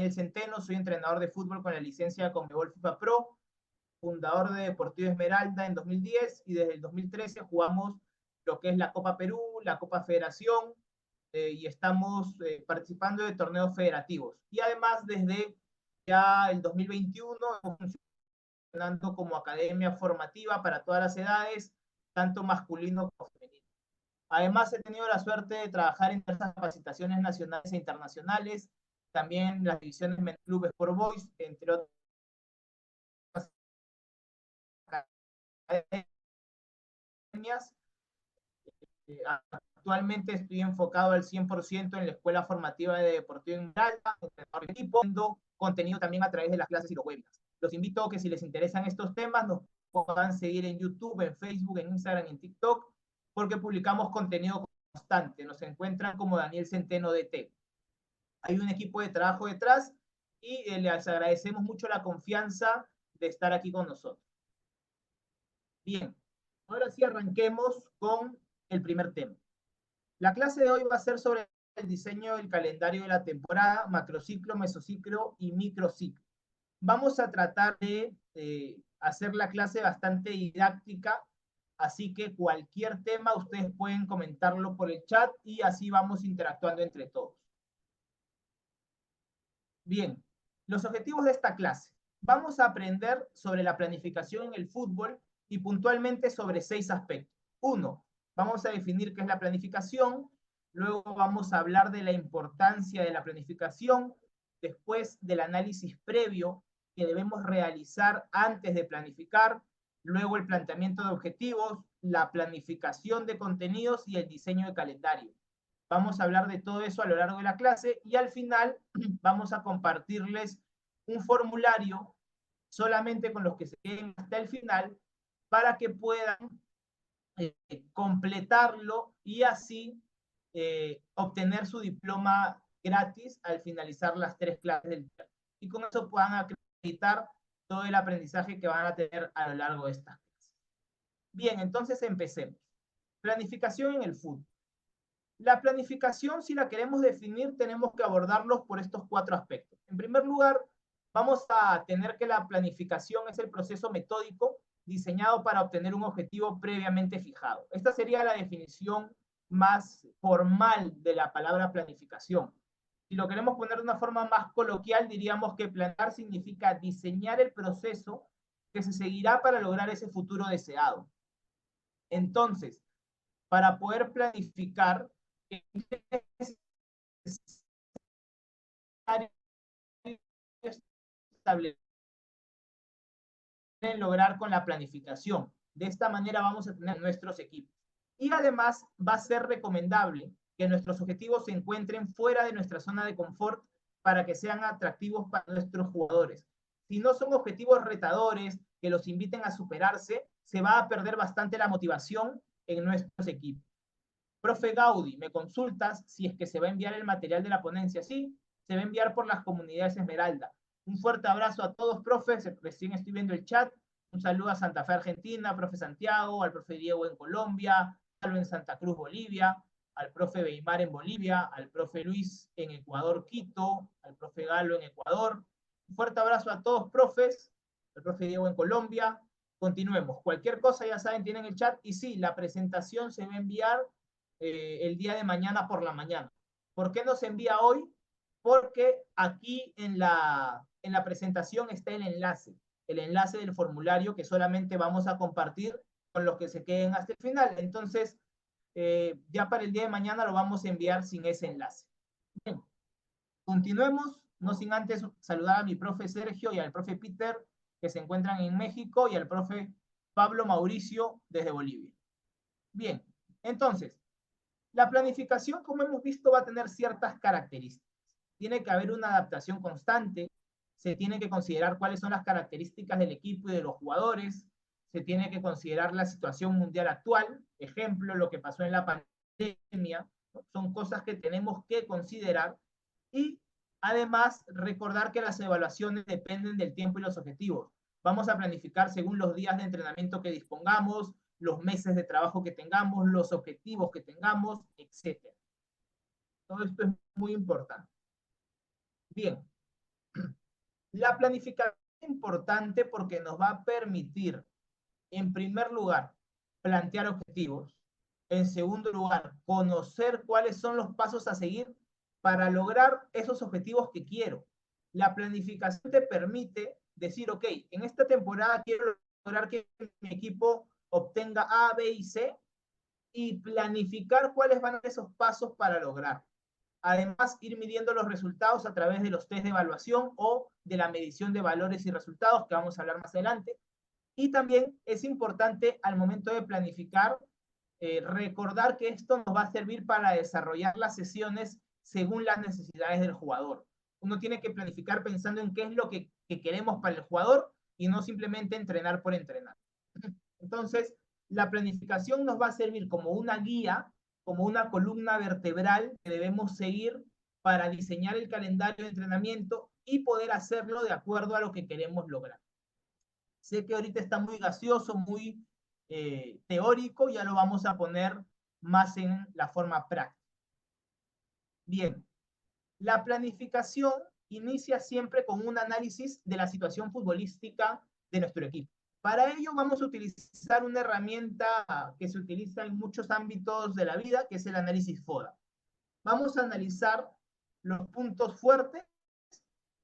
Daniel Centeno, soy entrenador de fútbol con la licencia de Conmebol FIFA Pro, fundador de Deportivo Esmeralda en 2010 y desde el 2013 jugamos lo que es la Copa Perú, la Copa Federación y estamos participando de torneos federativos. Y además desde ya el 2021 hemos funcionando como academia formativa para todas las edades, tanto masculino como femenino. Además, he tenido la suerte de trabajar en diversas capacitaciones nacionales e internacionales, también en las divisiones Men Club Sport Boys, entre otras academias. Actualmente estoy enfocado al 100% en la escuela formativa de Deportivo Esmeralda, entrenador de equipo, dando contenido también a través de las clases y los webinars. Los invito a que si les interesan estos temas nos puedan seguir en YouTube, en Facebook, en Instagram y en TikTok, porque publicamos contenido constante. Nos encuentran como Daniel Centeno DT. Hay un equipo de trabajo detrás y les agradecemos mucho la confianza de estar aquí con nosotros. Bien, ahora sí arranquemos con el primer tema. La clase de hoy va a ser sobre el diseño del calendario de la temporada, macrociclo, mesociclo y microciclo. Vamos a tratar de hacer la clase bastante didáctica, así que cualquier tema ustedes pueden comentarlo por el chat y así vamos interactuando entre todos. Bien, los objetivos de esta clase. Vamos a aprender sobre la planificación en el fútbol y puntualmente sobre 6 aspectos. 1. Vamos a definir qué es la planificación, luego vamos a hablar de la importancia de la planificación, después del análisis previo que debemos realizar antes de planificar, luego el planteamiento de objetivos, la planificación de contenidos y el diseño de calendario. Vamos a hablar de todo eso a lo largo de la clase y al final vamos a compartirles un formulario solamente con los que se queden hasta el final para que puedan completarlo y así obtener su diploma gratis al finalizar las 3 clases del día. Y con eso puedan acreditar todo el aprendizaje que van a tener a lo largo de estas clases. Bien, entonces empecemos. Planificación en el fútbol. La planificación, si la queremos definir, tenemos que abordarlos por estos 4 aspectos. En primer lugar, vamos a tener que la planificación es el proceso metódico diseñado para obtener un objetivo previamente fijado. Esta sería la definición más formal de la palabra planificación. Si lo queremos poner de una forma más coloquial, diríamos que planear significa diseñar el proceso que se seguirá para lograr ese futuro deseado. Entonces, para poder planificar, lograr con la planificación. De esta manera vamos a tener nuestros equipos. Y además va a ser recomendable que nuestros objetivos se encuentren fuera de nuestra zona de confort para que sean atractivos para nuestros jugadores. Si no son objetivos retadores que los inviten a superarse, se va a perder bastante la motivación en nuestros equipos. Profe Gaudí, ¿me consultas si es que se va a enviar el material de la ponencia? Sí, se va a enviar por las comunidades Esmeralda. Un fuerte abrazo a todos, profes. Recién estoy viendo el chat. Un saludo a Santa Fe, Argentina, profe Santiago, al profe Diego en Colombia, en Santa Cruz, Bolivia, al profe Beimar en Bolivia, al profe Luis en Ecuador, Quito, al profe Galo en Ecuador. Un fuerte abrazo a todos, profes. Al profe Diego en Colombia. Continuemos. Cualquier cosa, ya saben, tienen el chat. Y sí, la presentación se va a enviar el día de mañana por la mañana. ¿Por qué no se envía hoy? Porque aquí en la presentación está el enlace del formulario que solamente vamos a compartir con los que se queden hasta el final. Entonces, ya para el día de mañana lo vamos a enviar sin ese enlace. Bien, continuemos, no sin antes saludar a mi profe Sergio y al profe Peter, que se encuentran en México, y al profe Pablo Mauricio desde Bolivia. Bien, entonces, la planificación, como hemos visto, va a tener ciertas características. Tiene que haber una adaptación constante, se tiene que considerar cuáles son las características del equipo y de los jugadores, se tiene que considerar la situación mundial actual, ejemplo, lo que pasó en la pandemia, ¿no? Son cosas que tenemos que considerar y además recordar que las evaluaciones dependen del tiempo y los objetivos. Vamos a planificar según los días de entrenamiento que dispongamos, los meses de trabajo que tengamos, los objetivos que tengamos, etc. Todo esto es muy importante. Bien, La planificación es importante porque nos va a permitir, en primer lugar, plantear objetivos. En segundo lugar, conocer cuáles son los pasos a seguir para lograr esos objetivos que quiero. La planificación te permite decir, ok, en esta temporada quiero lograr que mi equipo obtenga A, B y C y planificar cuáles van a ser esos pasos para lograr. Además, ir midiendo los resultados a través de los test de evaluación o de la medición de valores y resultados, que vamos a hablar más adelante. Y también es importante al momento de planificar, recordar que esto nos va a servir para desarrollar las sesiones según las necesidades del jugador. Uno tiene que planificar pensando en qué es lo que queremos para el jugador y no simplemente entrenar por entrenar. Entonces, la planificación nos va a servir como una guía, como una columna vertebral que debemos seguir para diseñar el calendario de entrenamiento y poder hacerlo de acuerdo a lo que queremos lograr. Sé que ahorita está muy gaseoso, muy teórico, ya lo vamos a poner más en la forma práctica. Bien, la planificación inicia siempre con un análisis de la situación futbolística de nuestro equipo. Para ello vamos a utilizar una herramienta que se utiliza en muchos ámbitos de la vida, que es el análisis FODA. Vamos a analizar los puntos fuertes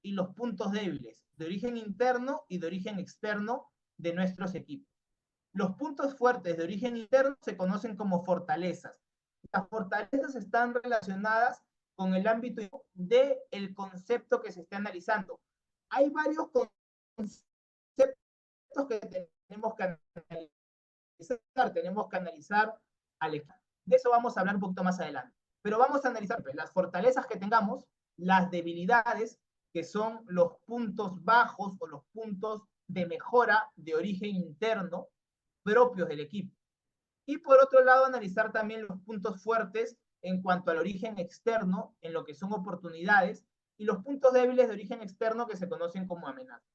y los puntos débiles, de origen interno y de origen externo de nuestros equipos. Los puntos fuertes de origen interno se conocen como fortalezas. Las fortalezas están relacionadas con el ámbito del concepto que se esté analizando. Hay varios conceptos que tenemos que analizar al equipo. De eso vamos a hablar un poquito más adelante. Pero vamos a analizar pues, las fortalezas que tengamos, las debilidades, que son los puntos bajos o los puntos de mejora de origen interno propios del equipo. Y por otro lado, analizar también los puntos fuertes en cuanto al origen externo, en lo que son oportunidades, y los puntos débiles de origen externo que se conocen como amenazas.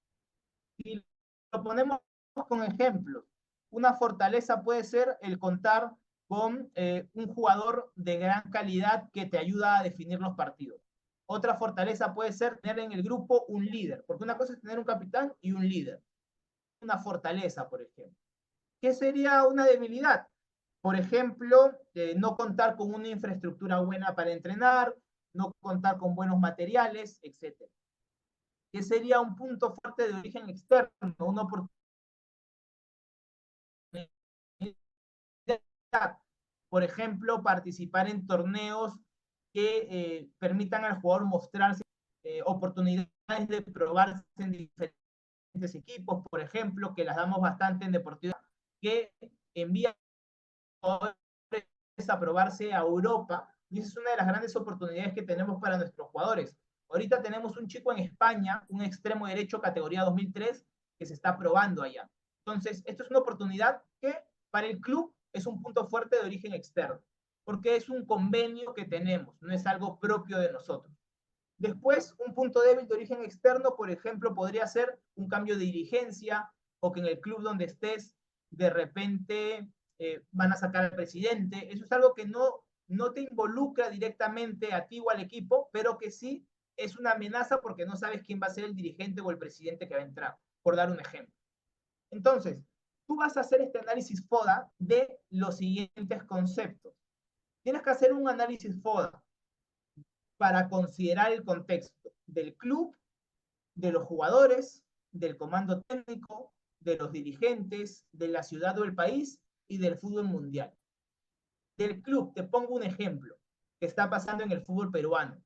Y lo ponemos con ejemplos. Una fortaleza puede ser el contar con un jugador de gran calidad que te ayuda a definir los partidos. Otra fortaleza puede ser tener en el grupo un líder, porque una cosa es tener un capitán y un líder. Una fortaleza, por ejemplo. ¿Qué sería una debilidad? Por ejemplo, no contar con una infraestructura buena para entrenar, no contar con buenos materiales, etc. ¿Qué sería un punto fuerte de origen externo? Una oportunidad. Por ejemplo, participar en torneos que permitan al jugador mostrarse, oportunidades de probarse en diferentes equipos, por ejemplo, que las damos bastante en Deportivo, que envían a probarse a Europa, y esa es una de las grandes oportunidades que tenemos para nuestros jugadores. Ahorita tenemos un chico en España, un extremo derecho categoría 2003, que se está probando allá. Entonces, esto es una oportunidad que para el club es un punto fuerte de origen externo, porque es un convenio que tenemos, no es algo propio de nosotros. Después, un punto débil de origen externo, por ejemplo, podría ser un cambio de dirigencia o que en el club donde estés, de repente van a sacar al presidente. Eso es algo que no te involucra directamente a ti o al equipo, pero que sí es una amenaza porque no sabes quién va a ser el dirigente o el presidente que va a entrar, por dar un ejemplo. Entonces, tú vas a hacer este análisis FODA de los siguientes conceptos. Tienes que hacer un análisis FODA para considerar el contexto del club, de los jugadores, del comando técnico, de los dirigentes, de la ciudad o el país y del fútbol mundial. Del club, te pongo un ejemplo que está pasando en el fútbol peruano.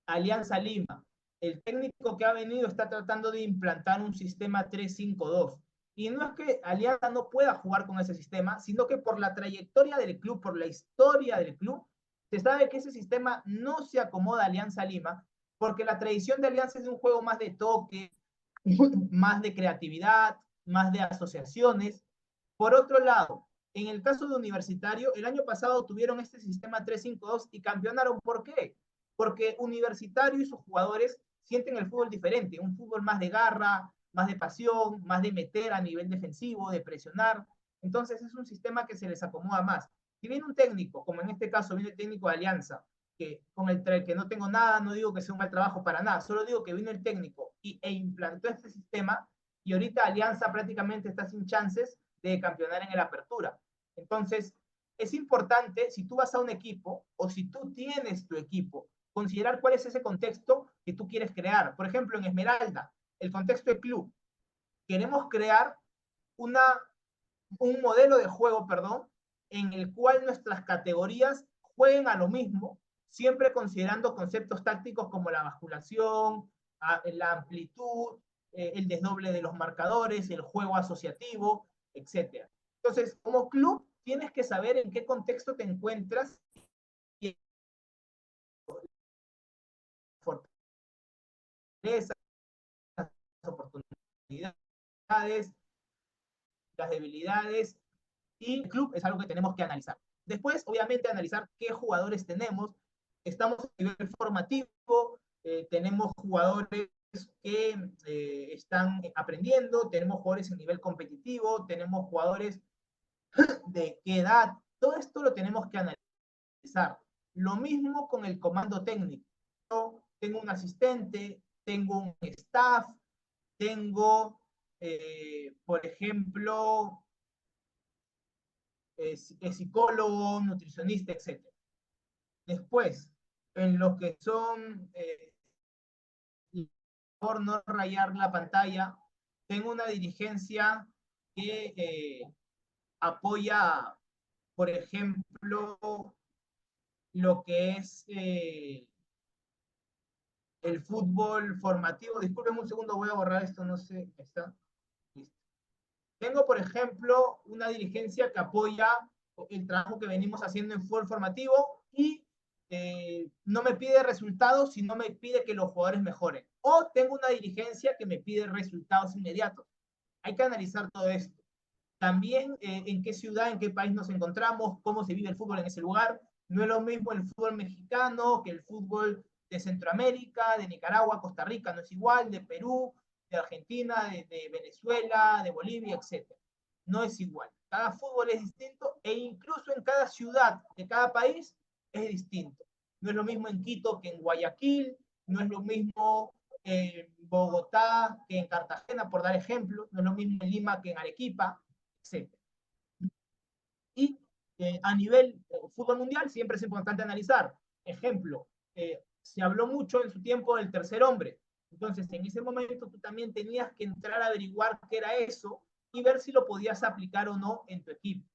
Alianza Lima, el técnico que ha venido está tratando de implantar un sistema 3-5-2. Y no es que Alianza no pueda jugar con ese sistema, sino que por la trayectoria del club, por la historia del club, se sabe que ese sistema no se acomoda a Alianza Lima, porque la tradición de Alianza es un juego más de toque, más de creatividad, más de asociaciones. Por otro lado, en el caso de Universitario, el año pasado tuvieron este sistema 3-5-2 y campeonaron. ¿Por qué? Porque Universitario y sus jugadores sienten el fútbol diferente, un fútbol más de garra, más de pasión, más de meter a nivel defensivo, de presionar. Entonces es un sistema que se les acomoda más. Si viene un técnico, como en este caso viene el técnico de Alianza, que con el que no tengo nada, no digo que sea un mal trabajo para nada, solo digo que viene el técnico e implantó este sistema, y ahorita Alianza prácticamente está sin chances de campeonar en el Apertura. Entonces, es importante, si tú vas a un equipo, o si tú tienes tu equipo, considerar cuál es ese contexto que tú quieres crear. Por ejemplo, en Esmeralda, el contexto de club. Queremos crear un modelo de juego, perdón, en el cual nuestras categorías jueguen a lo mismo, siempre considerando conceptos tácticos como la basculación, la amplitud, el desdoble de los marcadores, el juego asociativo, etc. Entonces, como club, tienes que saber en qué contexto te encuentras y fortalezas, oportunidades, las debilidades, y el club es algo que tenemos que analizar. Después, obviamente, analizar qué jugadores tenemos. Estamos a nivel formativo, tenemos jugadores que están aprendiendo, tenemos jugadores a nivel competitivo, tenemos jugadores de qué edad. Todo esto lo tenemos que analizar. Lo mismo con el comando técnico. Yo tengo un asistente, tengo un staff, tengo, por ejemplo, psicólogo, nutricionista, etc. Después, en lo que son, por no rayar la pantalla, tengo una dirigencia que apoya, por ejemplo, lo que es el fútbol formativo. Disculpen un segundo, voy a borrar esto, no sé, está. Listo. Tengo, por ejemplo, una dirigencia que apoya el trabajo que venimos haciendo en fútbol formativo y no me pide resultados, sino me pide que los jugadores mejoren. O tengo una dirigencia que me pide resultados inmediatos. Hay que analizar todo esto. También en qué ciudad, en qué país nos encontramos, cómo se vive el fútbol en ese lugar. No es lo mismo el fútbol mexicano que el fútbol de Centroamérica, de Nicaragua, Costa Rica, no es igual, de Perú, de Argentina, de Venezuela, de Bolivia, etc. No es igual. Cada fútbol es distinto e incluso en cada ciudad de cada país es distinto. No es lo mismo en Quito que en Guayaquil, no es lo mismo en Bogotá que en Cartagena, por dar ejemplo, no es lo mismo en Lima que en Arequipa, etc. Y a nivel fútbol mundial siempre es importante analizar. Ejemplo, se habló mucho en su tiempo del tercer hombre. Entonces, en ese momento tú también tenías que entrar a averiguar qué era eso y ver si lo podías aplicar o no en tu equipo.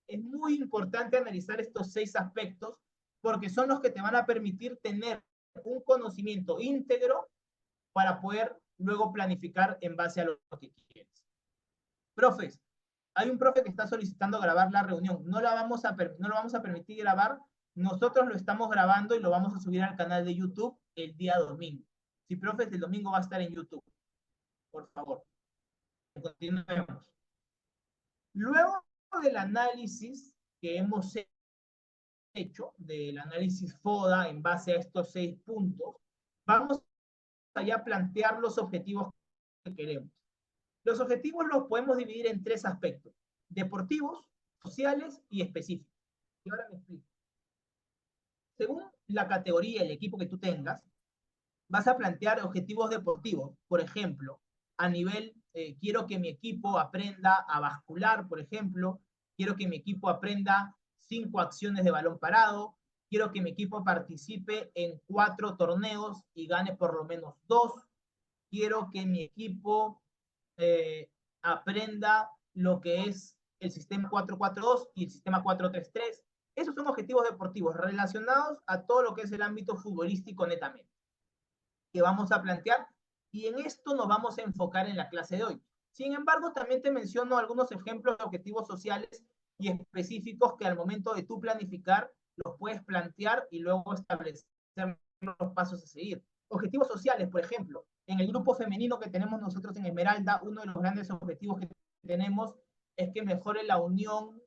Es muy importante analizar estos 6 aspectos porque son los que te van a permitir tener un conocimiento íntegro para poder luego planificar en base a lo que quieres. Profes, hay un profe que está solicitando grabar la reunión. No lo vamos a permitir grabar. Nosotros lo estamos grabando y lo vamos a subir al canal de YouTube el día domingo. Si profes, el domingo va a estar en YouTube. Por favor. Continuemos. Luego del análisis que hemos hecho, del análisis FODA en base a estos 6 puntos, vamos a ya plantear los objetivos que queremos. Los objetivos los podemos dividir en 3 aspectos: deportivos, sociales y específicos. Y ahora me explico. Según la categoría, el equipo que tú tengas, vas a plantear objetivos deportivos. Por ejemplo, a nivel, quiero que mi equipo aprenda a bascular, por ejemplo, quiero que mi equipo aprenda 5 acciones de balón parado, quiero que mi equipo participe en 4 torneos y gane por lo menos 2, quiero que mi equipo aprenda lo que es el sistema 4-4-2 y el sistema 4-3-3. Esos son objetivos deportivos relacionados a todo lo que es el ámbito futbolístico netamente, que vamos a plantear, y en esto nos vamos a enfocar en la clase de hoy. Sin embargo, también te menciono algunos ejemplos de objetivos sociales y específicos que al momento de tú planificar los puedes plantear y luego establecer los pasos a seguir. Objetivos sociales, por ejemplo, en el grupo femenino que tenemos nosotros en Esmeralda, uno de los grandes objetivos que tenemos es que mejore la unión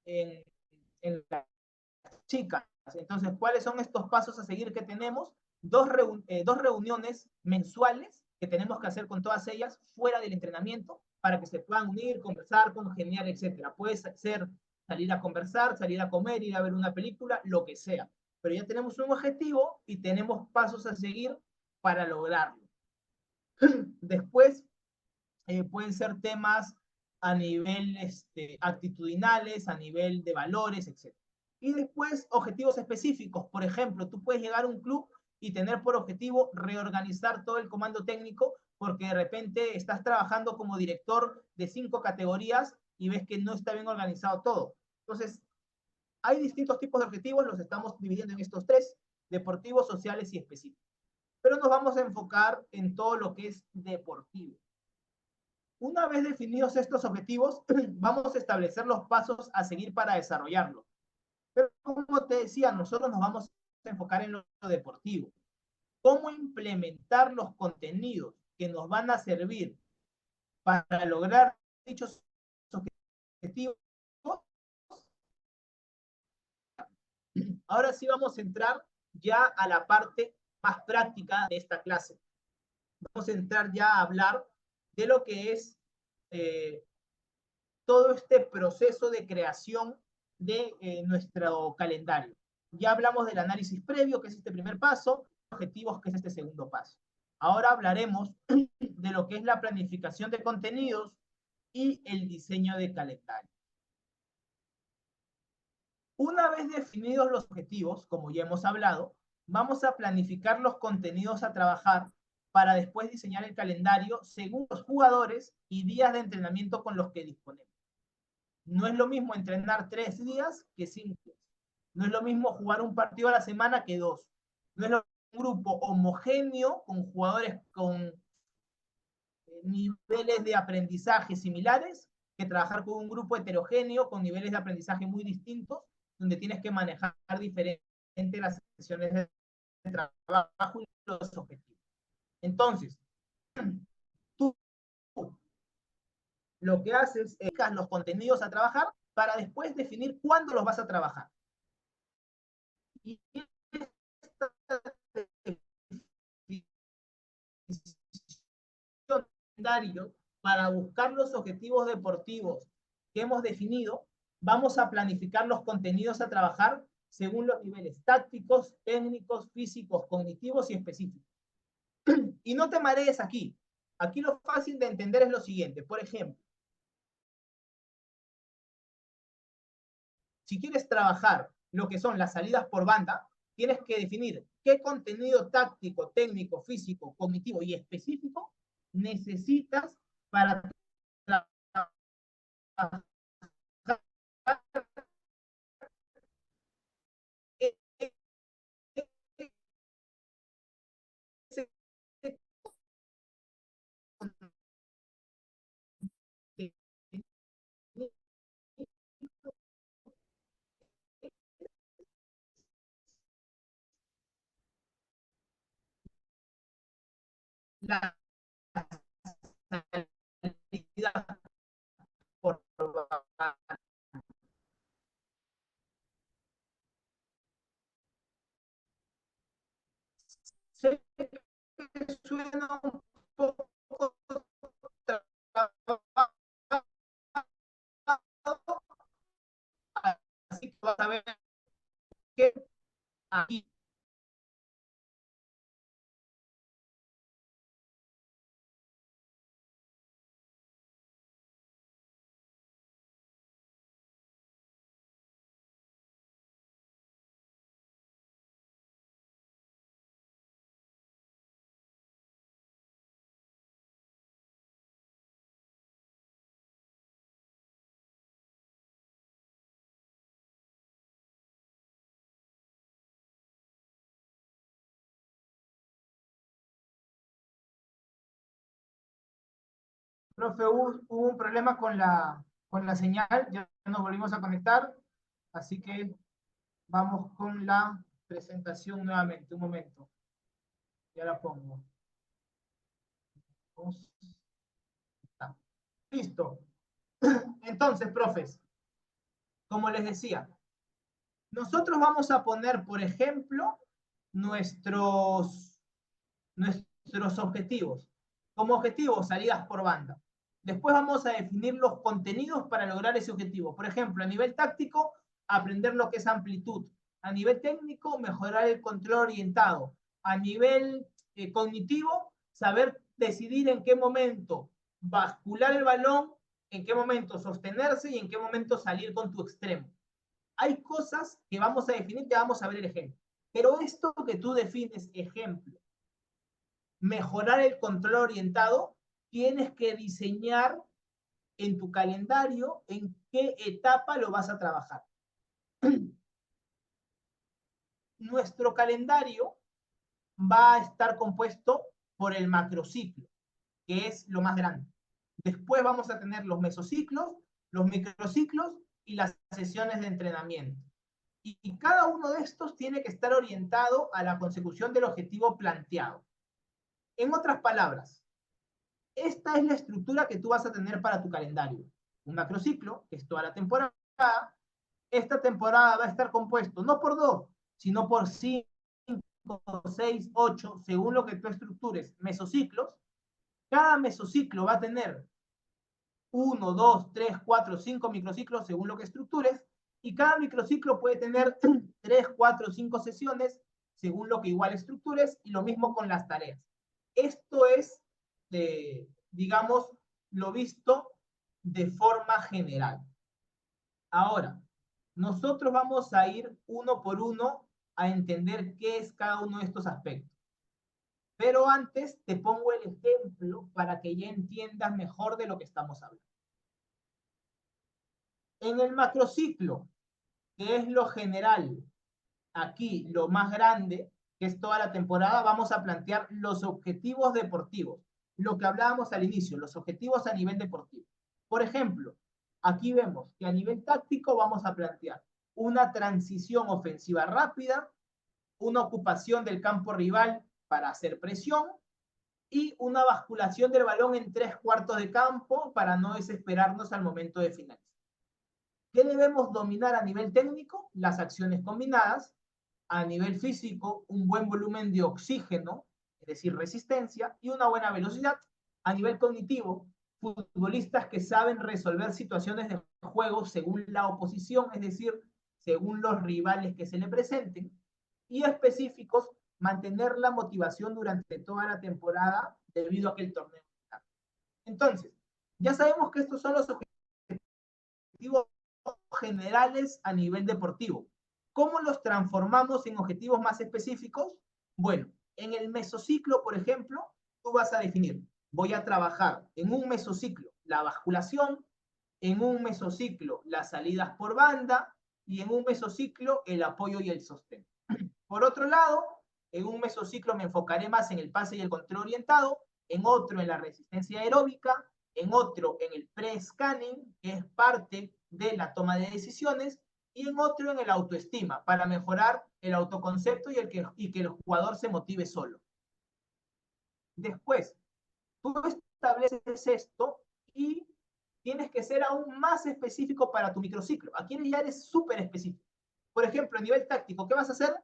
en las chicas. Entonces, ¿cuáles son estos pasos a seguir que tenemos? Dos reuniones mensuales que tenemos que hacer con todas ellas fuera del entrenamiento para que se puedan unir, conversar, congeniar, etc. Puede ser salir a conversar, salir a comer, ir a ver una película, lo que sea. Pero ya tenemos un objetivo y tenemos pasos a seguir para lograrlo. Después pueden ser temas a nivel actitudinales, a nivel de valores, etc. Y después objetivos específicos. Por ejemplo, tú puedes llegar a un club y tener por objetivo reorganizar todo el comando técnico porque de repente estás trabajando como director de 5 categorías y ves que no está bien organizado todo. Entonces, hay distintos tipos de objetivos, los estamos dividiendo en estos 3, deportivos, sociales y específicos. Pero nos vamos a enfocar en todo lo que es deportivo. Una vez definidos estos objetivos, vamos a establecer los pasos a seguir para desarrollarlos. Pero como te decía, nosotros nos vamos a enfocar en lo deportivo. ¿Cómo implementar los contenidos que nos van a servir para lograr dichos objetivos? Ahora sí vamos a entrar ya a la parte más práctica de esta clase. Vamos a entrar ya a hablar de lo que es todo este proceso de creación de nuestro calendario. Ya hablamos del análisis previo, que es este primer paso, objetivos, que es este segundo paso. Ahora hablaremos de lo que es la planificación de contenidos y el diseño de calendario. Una vez definidos los objetivos, como ya hemos hablado, vamos a planificar los contenidos a trabajar para después diseñar el calendario según los jugadores y días de entrenamiento con los que disponemos. No es lo mismo entrenar 3 días que 5. No es lo mismo jugar un partido a la semana que 2. No es lo mismo un grupo homogéneo con jugadores con niveles de aprendizaje similares que trabajar con un grupo heterogéneo con niveles de aprendizaje muy distintos, donde tienes que manejar diferente las sesiones de trabajo y los objetivos. Entonces, tú lo que haces es dejar los contenidos a trabajar para después definir cuándo los vas a trabajar. Y esta calendario para buscar los objetivos deportivos que hemos definido, vamos a planificar los contenidos a trabajar según los niveles tácticos, técnicos, físicos, cognitivos y específicos. Y no te marees aquí. Aquí lo fácil de entender es lo siguiente. Por ejemplo, si quieres trabajar lo que son las salidas por banda, tienes que definir qué contenido táctico, técnico, físico, cognitivo y específico necesitas para trabajar la salida por banda. Sé que suena un poco así que vas a ver que aquí profe, hubo un problema con la señal, ya nos volvimos a conectar, así que vamos con la presentación nuevamente. Un momento, ya la pongo. Listo. Entonces, profes, como les decía, nosotros vamos a poner, por ejemplo, nuestros objetivos. Como objetivo, salidas por banda. Después vamos a definir los contenidos para lograr ese objetivo. Por ejemplo, a nivel táctico, aprender lo que es amplitud. A nivel técnico, mejorar el control orientado. A nivel cognitivo, saber decidir en qué momento bascular el balón, en qué momento sostenerse y en qué momento salir con tu extremo. Hay cosas que vamos a definir, que vamos a ver el ejemplo. Pero esto que tú defines, ejemplo, mejorar el control orientado, tienes que diseñar en tu calendario en qué etapa lo vas a trabajar. Nuestro calendario va a estar compuesto por el macrociclo, que es lo más grande. Después vamos a tener los mesociclos, los microciclos y las sesiones de entrenamiento. Y cada uno de estos tiene que estar orientado a la consecución del objetivo planteado. En otras palabras, esta es la estructura que tú vas a tener para tu calendario. Un macrociclo, que es toda la temporada. Esta temporada va a estar compuesto no por 2, sino por 5, 6, 8, según lo que tú estructures, mesociclos. Cada mesociclo va a tener 1, 2, 3, 4, 5 microciclos según lo que estructures, y cada microciclo puede tener 3, 4, 5 sesiones según lo que igual estructures, y lo mismo con las tareas. Esto es, digamos, lo visto de forma general. Ahora, nosotros vamos a ir uno por uno a entender qué es cada uno de estos aspectos. Pero antes te pongo el ejemplo para que ya entiendas mejor de lo que estamos hablando. En el macrociclo, que es lo general, aquí lo más grande, que es toda la temporada, vamos a plantear los objetivos deportivos. Lo que hablábamos al inicio, los objetivos a nivel deportivo. Por ejemplo, aquí vemos que a nivel táctico vamos a plantear una transición ofensiva rápida, una ocupación del campo rival para hacer presión y una basculación del balón en 3/4 de campo para no desesperarnos al momento de finalizar. ¿Qué debemos dominar a nivel técnico? Las acciones combinadas. A nivel físico, un buen volumen de oxígeno, es decir, resistencia, y una buena velocidad. A nivel cognitivo, futbolistas que saben resolver situaciones de juego según la oposición, es decir, según los rivales que se le presenten. Y específicos, mantener la motivación durante toda la temporada debido a que el torneo está. Entonces, ya sabemos que estos son los objetivos generales a nivel deportivo. ¿Cómo los transformamos en objetivos más específicos? Bueno, en el mesociclo, por ejemplo, tú vas a definir, voy a trabajar en un mesociclo la basculación, en un mesociclo las salidas por banda y en un mesociclo el apoyo y el sostén. Por otro lado, en un mesociclo me enfocaré más en el pase y el control orientado, en otro en la resistencia aeróbica, en otro en el pre-scanning, que es parte de la toma de decisiones, y en otro en el autoestima, para mejorar el autoconcepto y que el jugador se motive solo. Después, tú estableces esto y tienes que ser aún más específico para tu microciclo. Aquí ya eres súper específico. Por ejemplo, a nivel táctico, ¿qué vas a hacer?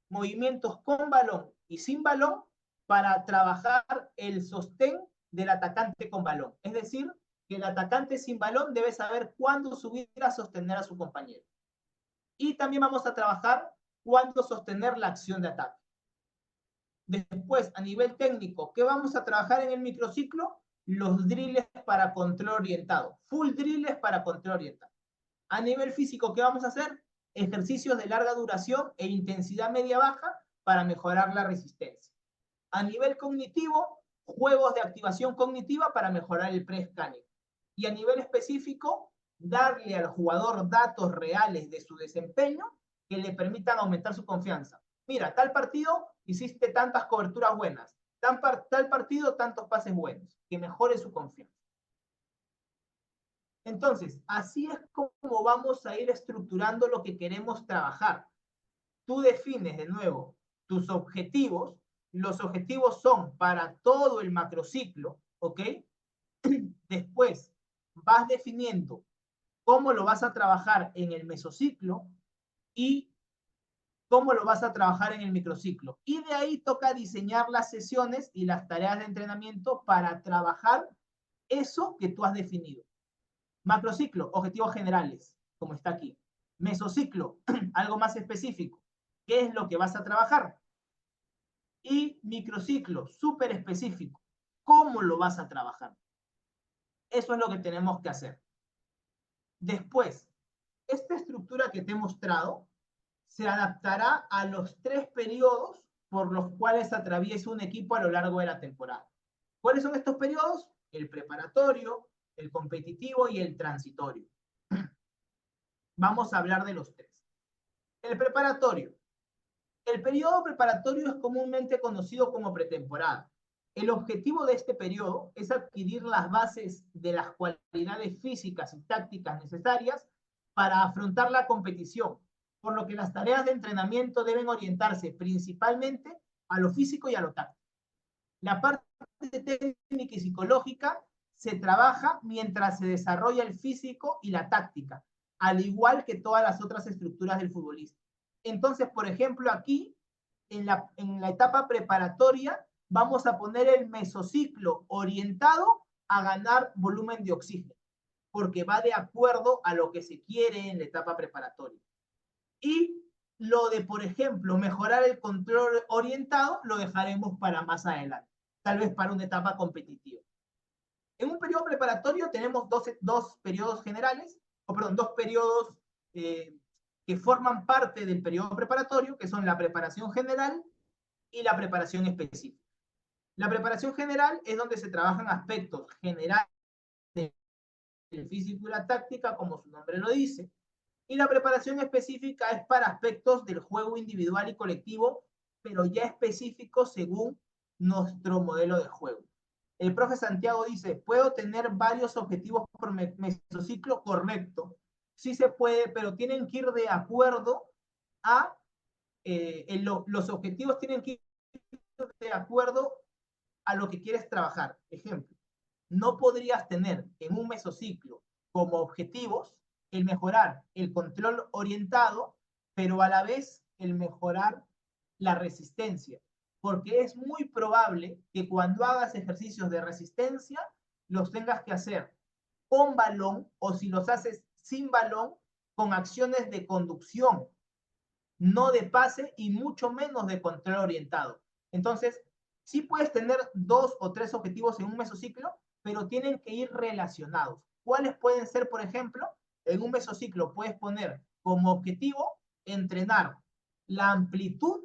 Movimientos con balón y sin balón para trabajar el sostén del atacante con balón. Es decir, que el atacante sin balón debe saber cuándo subir a sostener a su compañero. Y también vamos a trabajar cuándo sostener la acción de ataque. Después, a nivel técnico, ¿qué vamos a trabajar en el microciclo? Los drills para control orientado. Full drills para control orientado. A nivel físico, ¿qué vamos a hacer? Ejercicios de larga duración e intensidad media-baja para mejorar la resistencia. A nivel cognitivo, juegos de activación cognitiva para mejorar el pre-scanning. Y a nivel específico, darle al jugador datos reales de su desempeño que le permitan aumentar su confianza. Mira, tal partido hiciste tantas coberturas buenas, tal partido tantos pases buenos, que mejore su confianza. Entonces, así es como vamos a ir estructurando lo que queremos trabajar. Tú defines de nuevo tus objetivos. Los objetivos son para todo el macrociclo, ¿ok? Después vas definiendo cómo lo vas a trabajar en el mesociclo y cómo lo vas a trabajar en el microciclo. Y de ahí toca diseñar las sesiones y las tareas de entrenamiento para trabajar eso que tú has definido. Macrociclo, objetivos generales, como está aquí. Mesociclo, algo más específico. ¿Qué es lo que vas a trabajar? Y microciclo, súper específico. cómo lo vas a trabajar. Eso es lo que tenemos que hacer. Después, esta estructura que te he mostrado se adaptará a los 3 periodos por los cuales atraviesa un equipo a lo largo de la temporada. ¿Cuáles son estos periodos? El preparatorio, el competitivo y el transitorio. Vamos a hablar de los 3. El preparatorio. El periodo preparatorio es comúnmente conocido como pretemporada. El objetivo de este periodo es adquirir las bases de las cualidades físicas y tácticas necesarias para afrontar la competición, por lo que las tareas de entrenamiento deben orientarse principalmente a lo físico y a lo táctico. La parte técnica y psicológica se trabaja mientras se desarrolla el físico y la táctica, al igual que todas las otras estructuras del futbolista. Entonces, por ejemplo, aquí, en la etapa preparatoria, vamos a poner el mesociclo orientado a ganar volumen de oxígeno, porque va de acuerdo a lo que se quiere en la etapa preparatoria. Y lo de, por ejemplo, mejorar el control orientado, lo dejaremos para más adelante, tal vez para una etapa competitiva. En un periodo preparatorio tenemos dos periodos generales, dos periodos que forman parte del periodo preparatorio, que son la preparación general y la preparación específica. La preparación general es donde se trabajan aspectos generales del físico y la táctica, como su nombre lo dice, y la preparación específica es para aspectos del juego individual y colectivo, pero ya específicos según nuestro modelo de juego. El profe Santiago dice, ¿puedo tener varios objetivos por mesociclo? Correcto. Sí se puede, pero tienen que ir de acuerdo a, los objetivos tienen que ir de acuerdo a lo que quieres trabajar. Ejemplo, no podrías tener en un mesociclo como objetivos el mejorar el control orientado, pero a la vez el mejorar la resistencia, porque es muy probable que cuando hagas ejercicios de resistencia los tengas que hacer con balón, o si los haces sin balón, con acciones de conducción, no de pase y mucho menos de control orientado. Entonces, sí puedes tener 2 o 3 objetivos en un mesociclo, pero tienen que ir relacionados. ¿Cuáles pueden ser, por ejemplo? En un mesociclo puedes poner como objetivo entrenar la amplitud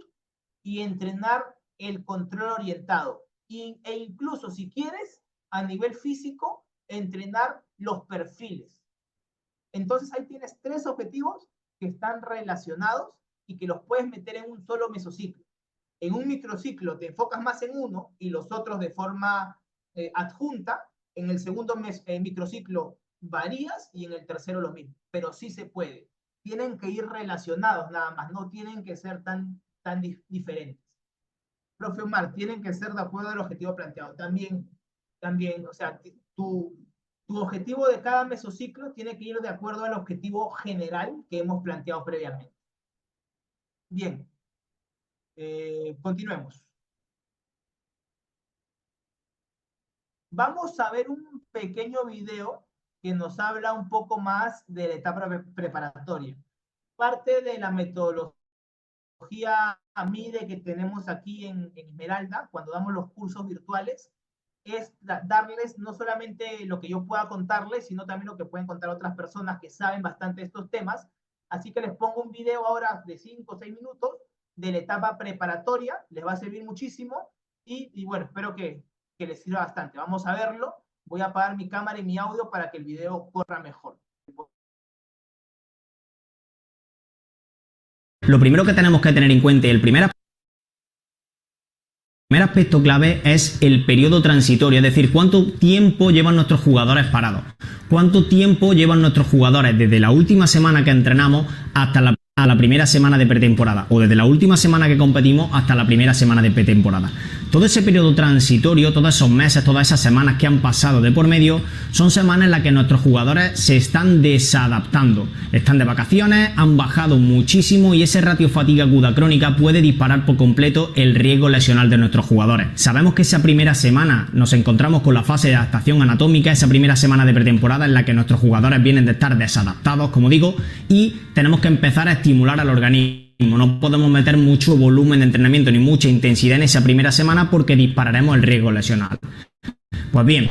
y entrenar el control orientado. E incluso, si quieres, a nivel físico, entrenar los perfiles. Entonces ahí tienes 3 objetivos que están relacionados y que los puedes meter en un solo mesociclo. En un microciclo te enfocas más en uno y los otros de forma adjunta. En el segundo microciclo varías y en el tercero lo mismo. Pero sí se puede. Tienen que ir relacionados nada más, no tienen que ser tan diferentes. Profe Omar, tienen que ser de acuerdo al objetivo planteado. También, o sea, tu objetivo de cada mesociclo tiene que ir de acuerdo al objetivo general que hemos planteado previamente. Bien, continuemos. Vamos a ver un pequeño video que nos habla un poco más de la etapa preparatoria. Parte de la metodología MIDE que tenemos aquí en Esmeralda, cuando damos los cursos virtuales, es darles no solamente lo que yo pueda contarles, sino también lo que pueden contar otras personas que saben bastante de estos temas. Así que les pongo un video ahora de 5 o 6 minutos de la etapa preparatoria, les va a servir muchísimo, y bueno, espero que les sirva bastante. Vamos a verlo. Voy a apagar mi cámara y mi audio para que el video corra mejor. Lo primero que tenemos que tener en cuenta, el primer aspecto clave es el periodo transitorio, es decir, cuánto tiempo llevan nuestros jugadores parados, cuánto tiempo llevan nuestros jugadores desde la última semana que entrenamos hasta la primera semana de pretemporada, o desde la última semana que competimos hasta la primera semana de pretemporada. Todo ese periodo transitorio, todos esos meses, todas esas semanas que han pasado de por medio, son semanas en las que nuestros jugadores se están desadaptando. Están de vacaciones, han bajado muchísimo y ese ratio fatiga aguda crónica puede disparar por completo el riesgo lesional de nuestros jugadores. Sabemos que esa primera semana nos encontramos con la fase de adaptación anatómica, esa primera semana de pretemporada en la que nuestros jugadores vienen de estar desadaptados, como digo, y tenemos que empezar a estimular al organismo. No podemos meter mucho volumen de entrenamiento ni mucha intensidad en esa primera semana porque dispararemos el riesgo lesional. Pues bien,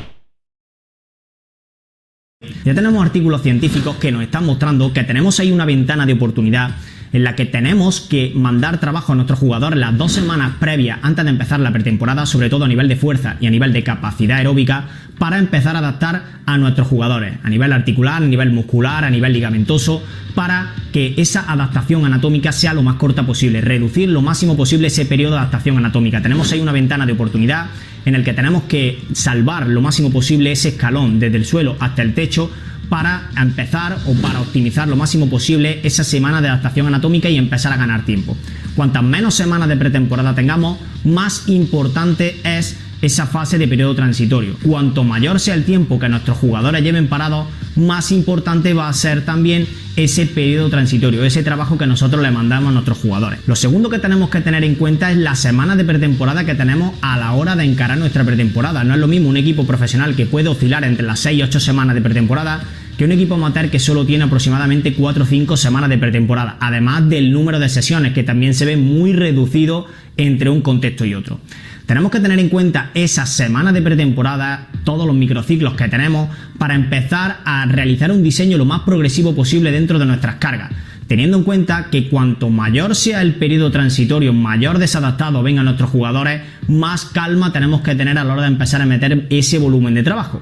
ya tenemos artículos científicos que nos están mostrando que tenemos ahí una ventana de oportunidad en la que tenemos que mandar trabajo a nuestros jugadores las 2 semanas previas antes de empezar la pretemporada, sobre todo a nivel de fuerza y a nivel de capacidad aeróbica, para empezar a adaptar a nuestros jugadores a nivel articular, a nivel muscular, a nivel ligamentoso, para que esa adaptación anatómica sea lo más corta posible, reducir lo máximo posible ese periodo de adaptación anatómica. Tenemos ahí una ventana de oportunidad en el que tenemos que salvar lo máximo posible ese escalón desde el suelo hasta el techo para empezar o para optimizar lo máximo posible esa semana de adaptación anatómica y empezar a ganar tiempo. Cuantas menos semanas de pretemporada tengamos, más importante es esa fase de periodo transitorio. Cuanto mayor sea el tiempo que nuestros jugadores lleven parados, más importante va a ser también ese periodo transitorio, ese trabajo que nosotros le mandamos a nuestros jugadores. Lo segundo que tenemos que tener en cuenta es las semanas de pretemporada que tenemos a la hora de encarar nuestra pretemporada. No es lo mismo un equipo profesional que puede oscilar entre las 6 y 8 semanas de pretemporada que un equipo amateur que solo tiene aproximadamente 4 o 5 semanas de pretemporada, además del número de sesiones que también se ve muy reducido entre un contexto y otro. Tenemos que tener en cuenta esas semanas de pretemporada, todos los microciclos que tenemos, para empezar a realizar un diseño lo más progresivo posible dentro de nuestras cargas, teniendo en cuenta que cuanto mayor sea el periodo transitorio, mayor desadaptado vengan nuestros jugadores, más calma tenemos que tener a la hora de empezar a meter ese volumen de trabajo.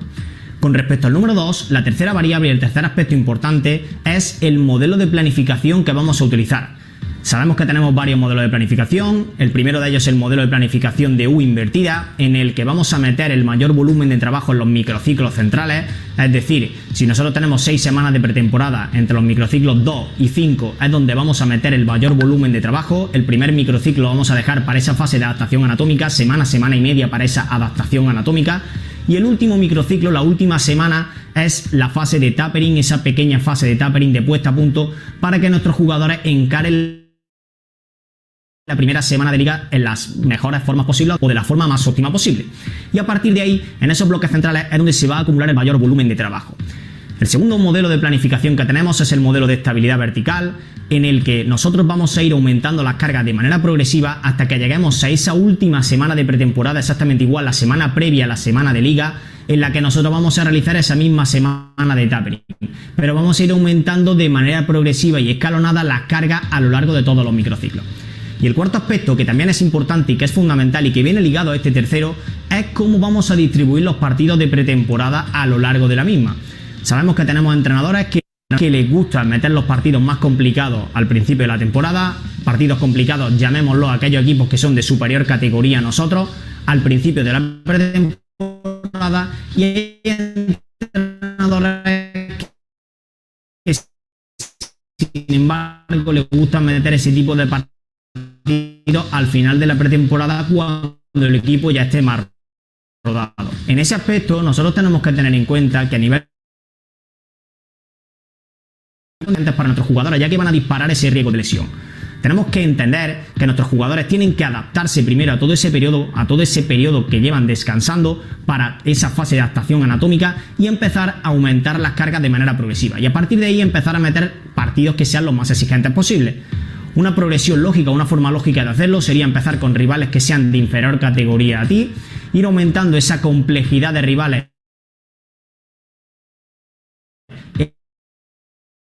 Con respecto al número 2, la tercera variable y el tercer aspecto importante es el modelo de planificación que vamos a utilizar. Sabemos que tenemos varios modelos de planificación. El primero de ellos es el modelo de planificación de U invertida, en el que vamos a meter el mayor volumen de trabajo en los microciclos centrales. Es decir, si nosotros tenemos 6 semanas de pretemporada, entre los microciclos 2 y 5 es donde vamos a meter el mayor volumen de trabajo. El primer microciclo lo vamos a dejar para esa fase de adaptación anatómica, semana y media para esa adaptación anatómica. Y el último microciclo, la última semana, es la fase de tapering, esa pequeña fase de tapering de puesta a punto, para que nuestros jugadores encaren la primera semana de liga en las mejores formas posibles o de la forma más óptima posible. Y a partir de ahí, en esos bloques centrales es donde se va a acumular el mayor volumen de trabajo. El segundo modelo de planificación que tenemos es el modelo de estabilidad vertical, en el que nosotros vamos a ir aumentando las cargas de manera progresiva hasta que lleguemos a esa última semana de pretemporada, exactamente igual, la semana previa a la semana de liga, en la que nosotros vamos a realizar esa misma semana de tapering. Pero vamos a ir aumentando de manera progresiva y escalonada las cargas a lo largo de todos los microciclos. Y el cuarto aspecto, que también es importante y que es fundamental y que viene ligado a este tercero, es cómo vamos a distribuir los partidos de pretemporada a lo largo de la misma. Sabemos que tenemos entrenadores que les gusta meter los partidos más complicados al principio de la temporada, partidos complicados, llamémoslo a aquellos equipos que son de superior categoría a nosotros, al principio de la pretemporada, y hay entrenadores que sin embargo les gusta meter ese tipo de partidos al final de la pretemporada cuando el equipo ya esté más rodado. En ese aspecto nosotros tenemos que tener en cuenta que a nivel para nuestros jugadores, ya que van a disparar ese riesgo de lesión, tenemos que entender que nuestros jugadores tienen que adaptarse primero a todo ese periodo que llevan descansando para esa fase de adaptación anatómica y empezar a aumentar las cargas de manera progresiva, y a partir de ahí empezar a meter partidos que sean los más exigentes posibles. Una progresión lógica, una forma lógica de hacerlo sería empezar con rivales que sean de inferior categoría a ti, ir aumentando esa complejidad de rivales,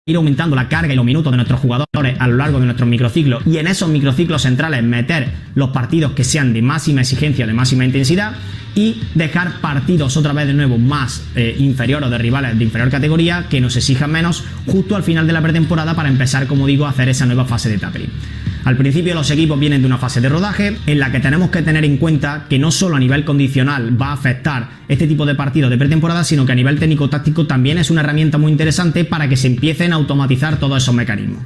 ir aumentando la carga y los minutos de nuestros jugadores a lo largo de nuestros microciclos, y en esos microciclos centrales meter los partidos que sean de máxima exigencia, de máxima intensidad, y dejar partidos otra vez de nuevo más inferior o de rivales de inferior categoría que nos exijan menos justo al final de la pretemporada para empezar, como digo, a hacer esa nueva fase de tapering. Al principio los equipos vienen de una fase de rodaje en la que tenemos que tener en cuenta que no solo a nivel condicional va a afectar este tipo de partidos de pretemporada, sino que a nivel técnico-táctico también es una herramienta muy interesante para que se empiecen a automatizar todos esos mecanismos.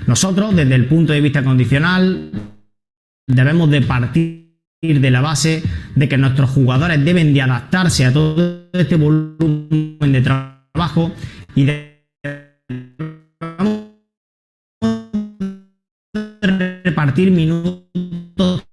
Nosotros, desde el punto de vista condicional, debemos de partir de la base de que nuestros jugadores deben de adaptarse a todo este volumen de trabajo y repartir minutos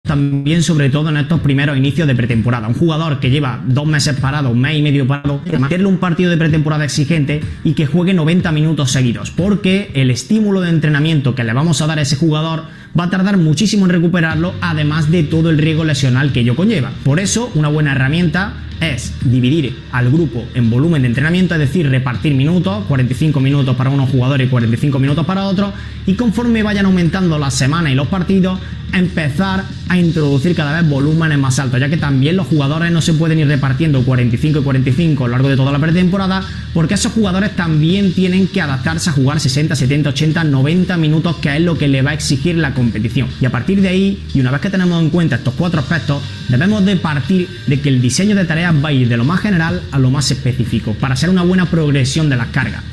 también, sobre todo en estos primeros inicios de pretemporada. Un jugador que lleva 2 meses parado, 1 mes y medio parado, meterle un partido de pretemporada exigente y que juegue 90 minutos seguidos, porque el estímulo de entrenamiento que le vamos a dar a ese jugador va a tardar muchísimo en recuperarlo, además de todo el riesgo lesional que ello conlleva. Por eso, una buena herramienta es dividir al grupo en volumen de entrenamiento, es decir, repartir minutos, 45 minutos para unos jugadores y 45 minutos para otros, y conforme vayan aumentando las semanas y los partidos, empezar a introducir cada vez volúmenes más altos, ya que también los jugadores no se pueden ir repartiendo 45 y 45 a lo largo de toda la pretemporada, porque esos jugadores también tienen que adaptarse a jugar 60, 70, 80, 90 minutos, que es lo que le va a exigir la competición. Y a partir de ahí, y una vez que tenemos en cuenta estos 4 aspectos, debemos de partir de que el diseño de tareas va a ir de lo más general a lo más específico, para hacer una buena progresión de las cargas.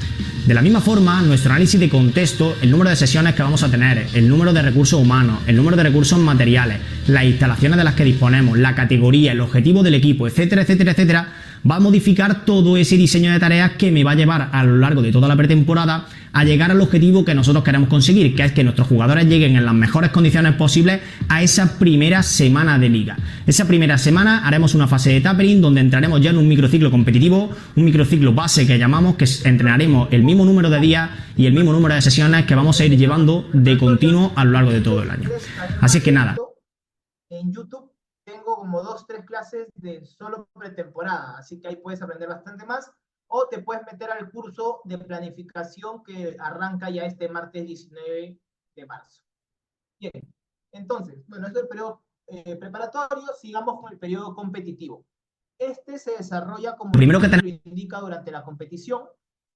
De la misma forma, nuestro análisis de contexto, el número de sesiones que vamos a tener, el número de recursos humanos, el número de recursos materiales, las instalaciones de las que disponemos, la categoría, el objetivo del equipo, etcétera, etcétera, etcétera, va a modificar todo ese diseño de tareas que me va a llevar a lo largo de toda la pretemporada a llegar al objetivo que nosotros queremos conseguir, que es que nuestros jugadores lleguen en las mejores condiciones posibles a esa primera semana de liga. Esa primera semana haremos una fase de tapering donde entraremos ya en un microciclo competitivo, un microciclo base que llamamos, que entrenaremos el mismo número de días y el mismo número de sesiones que vamos a ir llevando de continuo a lo largo de todo el año. Así que nada. En YouTube tengo como 2-3 clases de solo pretemporada, así que ahí puedes aprender bastante más, o te puedes meter al curso de planificación que arranca ya este martes 19 de marzo. Bien, entonces, bueno, este es el periodo preparatorio, sigamos con el periodo competitivo. Este se desarrolla como primero que lo indica durante la competición.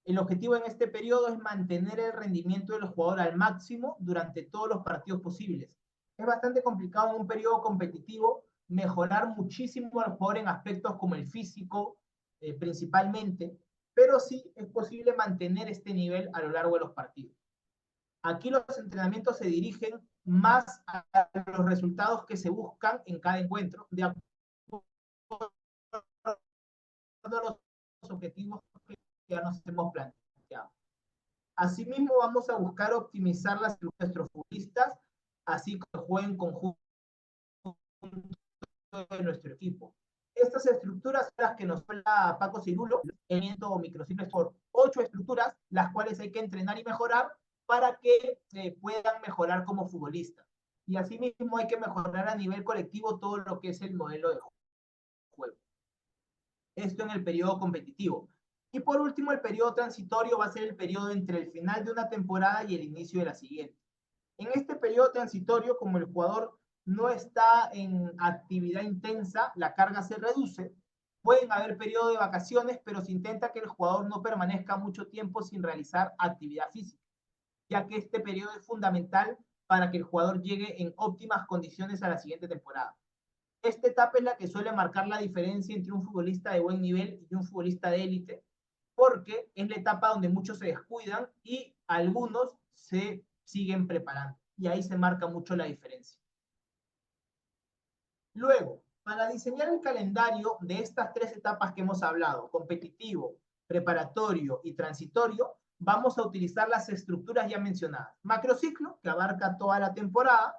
El objetivo en este periodo es mantener el rendimiento de los jugadores al máximo durante todos los partidos posibles. Es bastante complicado en un periodo competitivo mejorar muchísimo al jugador en aspectos como el físico, principalmente, pero sí es posible mantener este nivel a lo largo de los partidos. Aquí los entrenamientos se dirigen más a los resultados que se buscan en cada encuentro, de acuerdo a los objetivos que ya nos hemos planteado. Asimismo, vamos a buscar optimizar las de nuestros futbolistas, así que jueguen conjunto de nuestro equipo. Estas estructuras son las que nos habla Paco Cirulo, el microciclos por 8 estructuras, las cuales hay que entrenar y mejorar para que puedan mejorar como futbolistas. Y asimismo hay que mejorar a nivel colectivo todo lo que es el modelo de juego. Esto en el periodo competitivo. Y por último, el periodo transitorio va a ser el periodo entre el final de una temporada y el inicio de la siguiente. En este periodo transitorio, como el jugador no está en actividad intensa, la carga se reduce. Pueden haber periodos de vacaciones, pero se intenta que el jugador no permanezca mucho tiempo sin realizar actividad física, ya que este periodo es fundamental para que el jugador llegue en óptimas condiciones a la siguiente temporada. Esta etapa es la que suele marcar la diferencia entre un futbolista de buen nivel y un futbolista de élite, porque es la etapa donde muchos se descuidan y algunos se siguen preparando. Y ahí se marca mucho la diferencia. Luego, para diseñar el calendario de estas 3 etapas que hemos hablado, competitivo, preparatorio y transitorio, vamos a utilizar las estructuras ya mencionadas. Macrociclo, que abarca toda la temporada,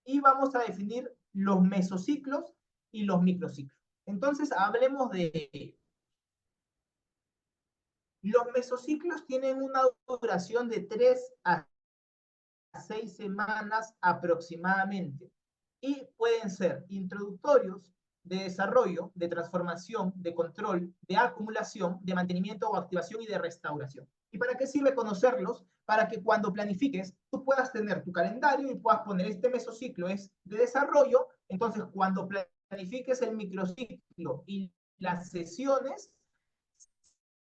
y vamos a definir los mesociclos y los microciclos. Entonces, hablemos de... Los mesociclos tienen una duración de 3 a 6 semanas aproximadamente y pueden ser introductorios, de desarrollo, de transformación, de control, de acumulación, de mantenimiento o activación y de restauración. ¿Y para qué sirve conocerlos? Para que cuando planifiques tú puedas tener tu calendario y puedas poner este mesociclo es de desarrollo, entonces cuando planifiques el microciclo y las sesiones,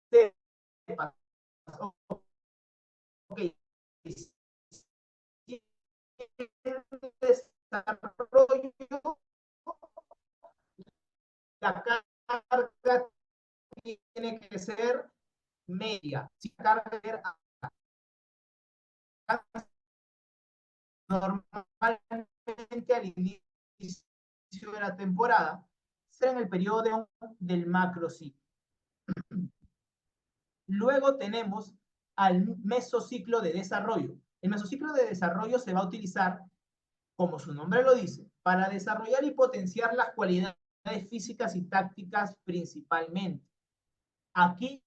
sepas, ok, desarrollo, la carga tiene que ser media. Si la carga normalmente al inicio de la temporada, será en el periodo del macrociclo. Luego tenemos al mesociclo de desarrollo. El mesociclo de desarrollo se va a utilizar, como su nombre lo dice, para desarrollar y potenciar las cualidades físicas y tácticas principalmente. Aquí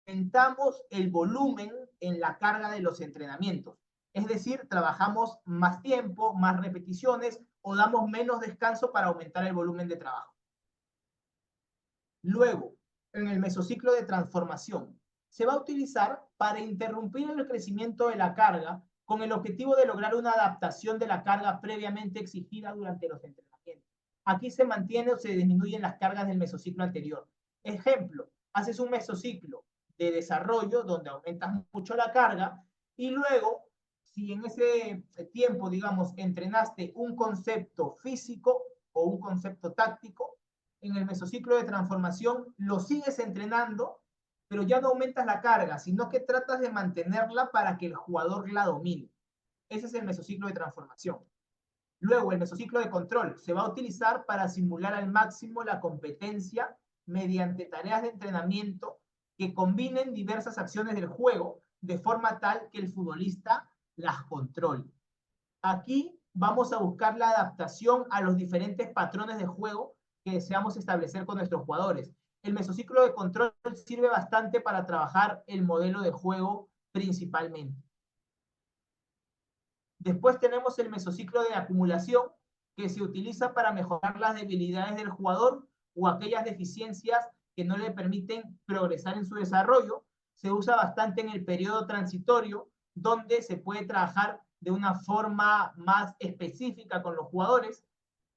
aumentamos el volumen en la carga de los entrenamientos. Es decir, trabajamos más tiempo, más repeticiones, o damos menos descanso para aumentar el volumen de trabajo. Luego, en el mesociclo de transformación, se va a utilizar para interrumpir el crecimiento de la carga con el objetivo de lograr una adaptación de la carga previamente exigida durante los entrenamientos. Aquí se mantiene o se disminuyen las cargas del mesociclo anterior. Ejemplo, haces un mesociclo de desarrollo donde aumentas mucho la carga y luego, si en ese tiempo, digamos, entrenaste un concepto físico o un concepto táctico, en el mesociclo de transformación lo sigues entrenando, pero ya no aumentas la carga, sino que tratas de mantenerla para que el jugador la domine. Ese es el mesociclo de transformación. Luego, el mesociclo de control se va a utilizar para simular al máximo la competencia mediante tareas de entrenamiento que combinen diversas acciones del juego de forma tal que el futbolista las controle. Aquí vamos a buscar la adaptación a los diferentes patrones de juego que deseamos establecer con nuestros jugadores. El mesociclo de control sirve bastante para trabajar el modelo de juego principalmente. Después tenemos el mesociclo de acumulación, que se utiliza para mejorar las debilidades del jugador o aquellas deficiencias que no le permiten progresar en su desarrollo. Se usa bastante en el periodo transitorio, donde se puede trabajar de una forma más específica con los jugadores,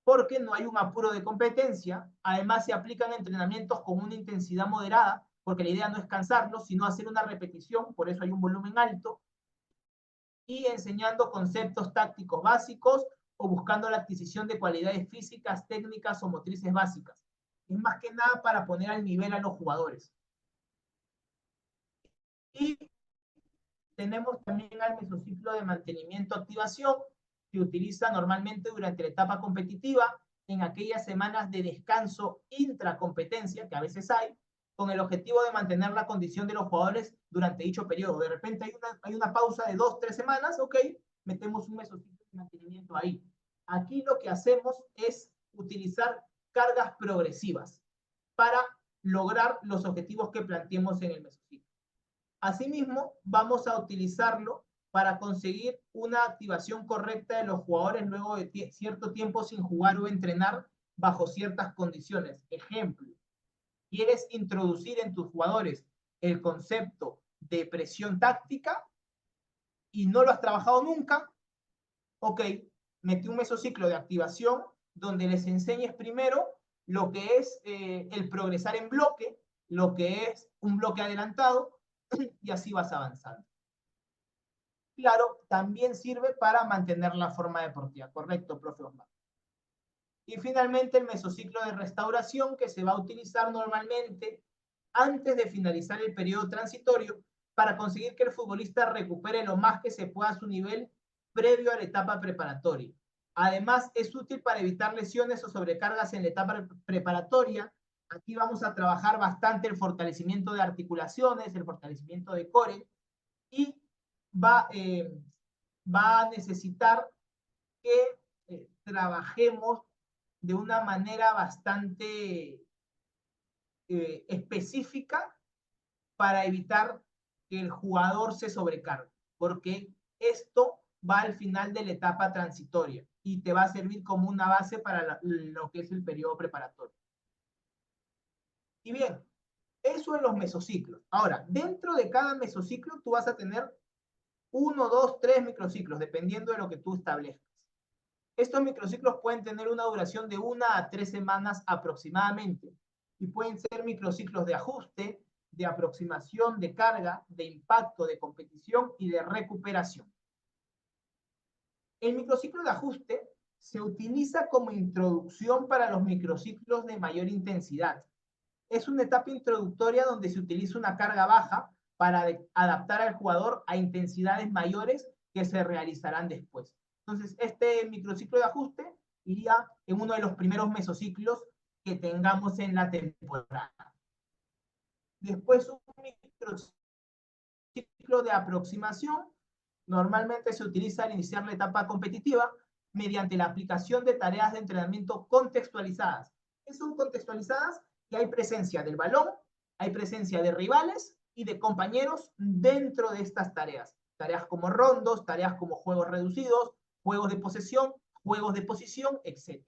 porque no hay un apuro de competencia. Además, se aplican entrenamientos con una intensidad moderada, porque la idea no es cansarlos, sino hacer una repetición, por eso hay un volumen alto, y enseñando conceptos tácticos básicos o buscando la adquisición de cualidades físicas, técnicas o motrices básicas. Es más que nada para poner al nivel a los jugadores. Y tenemos también al mesociclo de mantenimiento-activación, que utiliza normalmente durante la etapa competitiva, en aquellas semanas de descanso intracompetencia, que a veces con el objetivo de mantener la condición de los jugadores durante dicho periodo. De repente hay una pausa de 2-3 semanas, ok, metemos un mesociclo de mantenimiento ahí. Aquí lo que hacemos es utilizar cargas progresivas para lograr los objetivos que planteemos en el mesociclo. Asimismo, vamos a utilizarlo para conseguir una activación correcta de los jugadores luego de cierto tiempo sin jugar o entrenar bajo ciertas condiciones. Ejemplo, quieres introducir en tus jugadores el concepto de presión táctica y no lo has trabajado nunca, ok, metí un mesociclo de activación donde les enseñes primero lo que es el progresar en bloque, lo que es un bloque adelantado, y así vas avanzando. Claro, también sirve para mantener la forma deportiva, correcto, profe Osmar. Y finalmente el mesociclo de restauración, que se va a utilizar normalmente antes de finalizar el periodo transitorio para conseguir que el futbolista recupere lo más que se pueda su nivel previo a la etapa preparatoria. Además, es útil para evitar lesiones o sobrecargas en la etapa preparatoria. Aquí vamos a trabajar bastante el fortalecimiento de articulaciones, el fortalecimiento de core, y va a necesitar que trabajemos de una manera bastante específica para evitar que el jugador se sobrecargue, porque esto va al final de la etapa transitoria y te va a servir como una base para lo que es el periodo preparatorio. Y bien, eso en los mesociclos. Ahora, dentro de cada mesociclo tú vas a tener 1, 2, 3 microciclos, dependiendo de lo que tú establezcas. Estos microciclos pueden tener una duración de 1 a 3 semanas aproximadamente y pueden ser microciclos de ajuste, de aproximación, de carga, de impacto, de competición y de recuperación. El microciclo de ajuste se utiliza como introducción para los microciclos de mayor intensidad. Es una etapa introductoria donde se utiliza una carga baja para adaptar al jugador a intensidades mayores que se realizarán después. Entonces, este microciclo de ajuste iría en uno de los primeros mesociclos que tengamos en la temporada. Después, un microciclo de aproximación normalmente se utiliza al iniciar la etapa competitiva mediante la aplicación de tareas de entrenamiento contextualizadas. ¿Qué son contextualizadas? Que hay presencia del balón, hay presencia de rivales y de compañeros dentro de estas tareas. Tareas como rondos, tareas como juegos reducidos, juegos de posesión, juegos de posición, etc.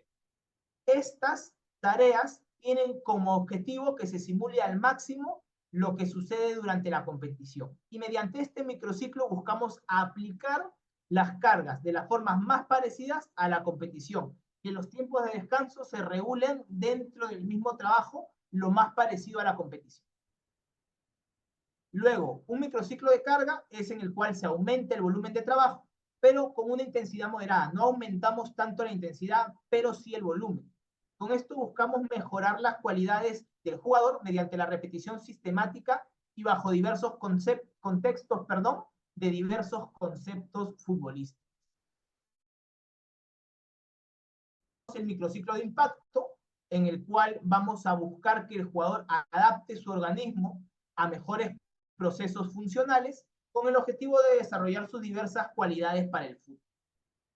Estas tareas tienen como objetivo que se simule al máximo lo que sucede durante la competición. Y mediante este microciclo buscamos aplicar las cargas de las formas más parecidas a la competición, que los tiempos de descanso se regulen dentro del mismo trabajo lo más parecido a la competición. Luego, un microciclo de carga es en el cual se aumenta el volumen de trabajo, pero con una intensidad moderada. No aumentamos tanto la intensidad, pero sí el volumen. Con esto buscamos mejorar las cualidades del jugador mediante la repetición sistemática y bajo diversos contextos de diversos conceptos futbolísticos. El microciclo de impacto, en el cual vamos a buscar que el jugador adapte su organismo a mejores procesos funcionales con el objetivo de desarrollar sus diversas cualidades para el fútbol.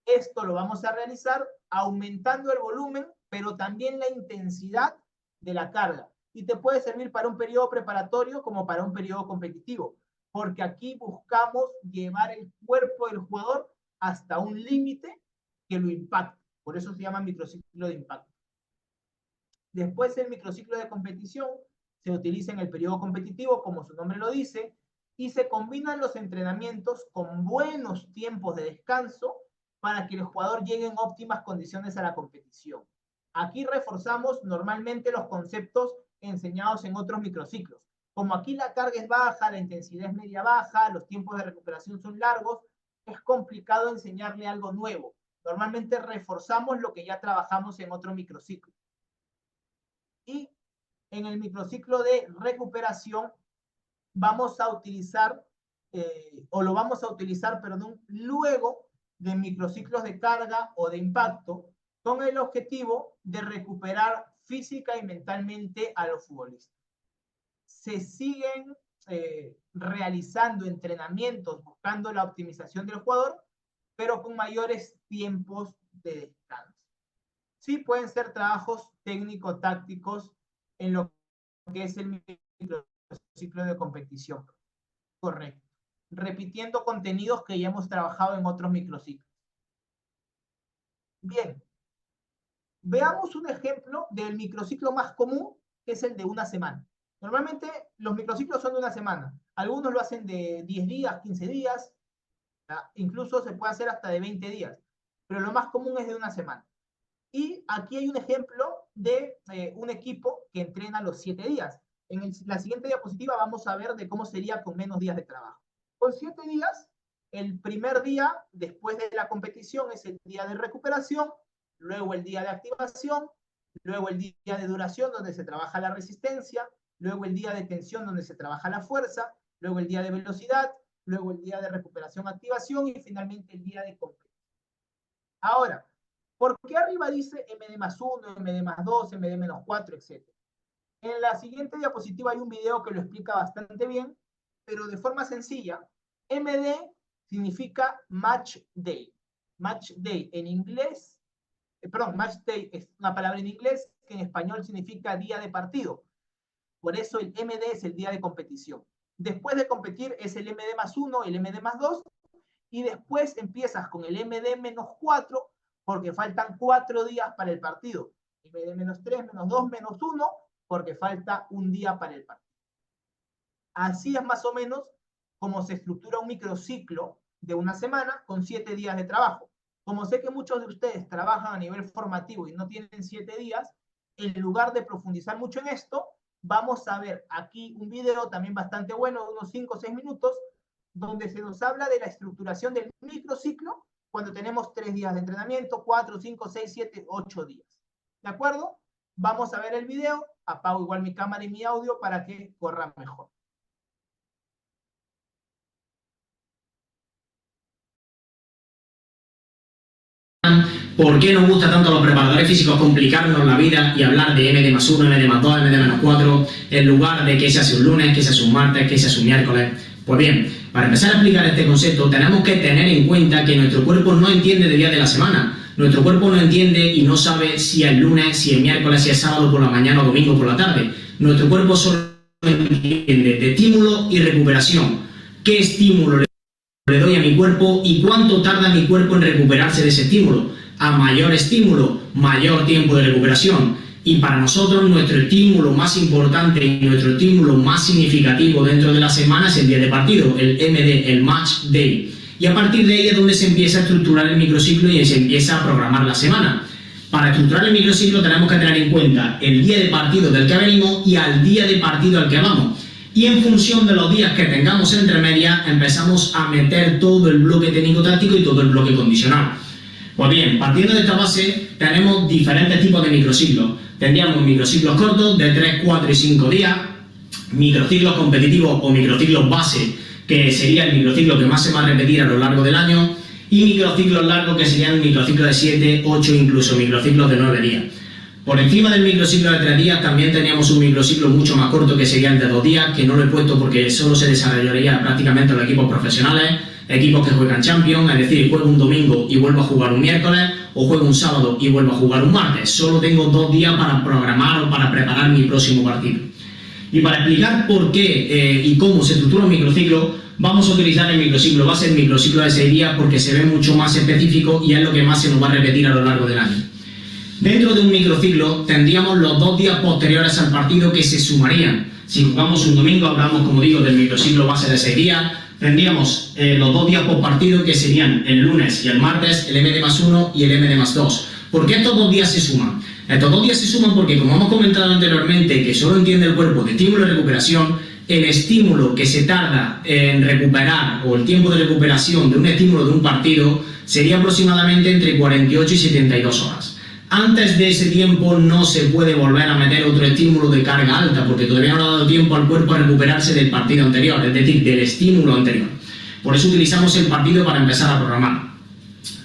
Esto lo vamos a realizar aumentando el volumen, pero también la intensidad de la carga. Y te puede servir para un periodo preparatorio como para un periodo competitivo, porque aquí buscamos llevar el cuerpo del jugador hasta un límite que lo impacte. Por eso se llama microciclo de impacto. Después el microciclo de competición se utiliza en el periodo competitivo, como su nombre lo dice, y se combinan los entrenamientos con buenos tiempos de descanso para que el jugador llegue en óptimas condiciones a la competición. Aquí reforzamos normalmente los conceptos enseñados en otros microciclos. Como aquí la carga es baja, la intensidad es media-baja, los tiempos de recuperación son largos, es complicado enseñarle algo nuevo. Normalmente reforzamos lo que ya trabajamos en otro microciclo. Y en el microciclo de recuperación vamos a utilizar, luego de microciclos de carga o de impacto, con el objetivo de recuperar física y mentalmente a los futbolistas. Se siguen realizando entrenamientos buscando la optimización del jugador, pero con mayores tiempos de descanso. Sí pueden ser trabajos técnico-tácticos en lo que es el microciclo de competición. Correcto. Repitiendo contenidos que ya hemos trabajado en otros microciclos. Bien. Veamos un ejemplo del microciclo más común, que es el de una semana. Normalmente los microciclos son de una semana. Algunos lo hacen de 10 días, 15 días, incluso se puede hacer hasta de 20 días. Pero lo más común es de una semana. Y aquí hay un ejemplo de un equipo que entrena los 7 días. En la siguiente diapositiva vamos a ver de cómo sería con menos días de trabajo. Con 7 días, el primer día después de la competición es el día de recuperación, luego el día de activación, luego el día de duración donde se trabaja la resistencia, luego el día de tensión donde se trabaja la fuerza, luego el día de velocidad, luego el día de recuperación-activación y finalmente el día de competición. Ahora, ¿por qué arriba dice MD+1, MD+2, MD-4, etc.? En la siguiente diapositiva hay un video que lo explica bastante bien, pero de forma sencilla. MD significa Match Day. Match Day en inglés, Match Day es una palabra en inglés que en español significa día de partido. Por eso el MD es el día de competición. Después de competir es el MD+1, el MD+2, y después empiezas con el MD-4, porque faltan 4 días para el partido. MD-3, -2, -1, porque falta un día para el partido. Así es más o menos como se estructura un microciclo de una semana con 7 días de trabajo. Como sé que muchos de ustedes trabajan a nivel formativo y no tienen 7 días, en lugar de profundizar mucho en esto, vamos a ver aquí un video también bastante bueno, de unos 5 o 6 minutos, donde se nos habla de la estructuración del microciclo cuando tenemos 3 días de entrenamiento, 4, 5, 6, 7, 8 días. ¿De acuerdo? Vamos a ver el video, apago igual mi cámara y mi audio para que corra mejor. ¿Por qué nos gusta tanto a los preparadores físicos complicarnos la vida y hablar de MD+1, MD+2, MD-4, en lugar de que se hace un lunes, que se hace un martes, que se hace un miércoles? Pues bien, para empezar a explicar este concepto tenemos que tener en cuenta que nuestro cuerpo no entiende de días de la semana. Nuestro cuerpo no entiende y no sabe si es lunes, si es miércoles, si es sábado por la mañana o domingo por la tarde. Nuestro cuerpo solo entiende de estímulo y recuperación. ¿Qué estímulo le doy a mi cuerpo y cuánto tarda mi cuerpo en recuperarse de ese estímulo? A mayor estímulo, mayor tiempo de recuperación. Y para nosotros nuestro estímulo más importante y nuestro estímulo más significativo dentro de la semana es el día de partido, el MD, el Match Day. Y a partir de ahí es donde se empieza a estructurar el microciclo y se empieza a programar la semana. Para estructurar el microciclo tenemos que tener en cuenta el día de partido del que venimos y al día de partido al que vamos. Y en función de los días que tengamos entre medias, empezamos a meter todo el bloque técnico-táctico y todo el bloque condicional. Pues bien, partiendo de esta base, tenemos diferentes tipos de microciclos. Tendríamos microciclos cortos de 3, 4 y 5 días, microciclos competitivos o microciclos base, que sería el microciclo que más se va a repetir a lo largo del año, y microciclos largos, que serían microciclos de 7, 8, incluso microciclos de 9 días. Por encima del microciclo de 3 días también teníamos un microciclo mucho más corto, que sería el de 2 días, que no lo he puesto porque solo se desarrollaría prácticamente en los equipos profesionales, equipos que juegan Champions, es decir, juego un domingo y vuelvo a jugar un miércoles, o juego un sábado y vuelvo a jugar un martes. Solo tengo 2 días para programar o para preparar mi próximo partido. Y para explicar por qué y cómo se estructura un microciclo, vamos a utilizar el microciclo base, el microciclo de 6 días, porque se ve mucho más específico y es lo que más se nos va a repetir a lo largo del año. Dentro de un microciclo tendríamos los 2 días posteriores al partido que se sumarían. Si jugamos un domingo, hablamos, como digo, del microciclo base de 6 días, tendríamos los 2 días post partido, que serían el lunes y el martes, el MD+1 y el MD+2. ¿Por qué estos 2 días se suman? Estos 2 días se suman porque, como hemos comentado anteriormente, que solo entiende el cuerpo de estímulo y recuperación, el estímulo que se tarda en recuperar, o el tiempo de recuperación de un estímulo de un partido, sería aproximadamente entre 48 y 72 horas. Antes de ese tiempo no se puede volver a meter otro estímulo de carga alta, porque todavía no le ha dado tiempo al cuerpo a recuperarse del partido anterior, es decir, del estímulo anterior. Por eso utilizamos el partido para empezar a programar.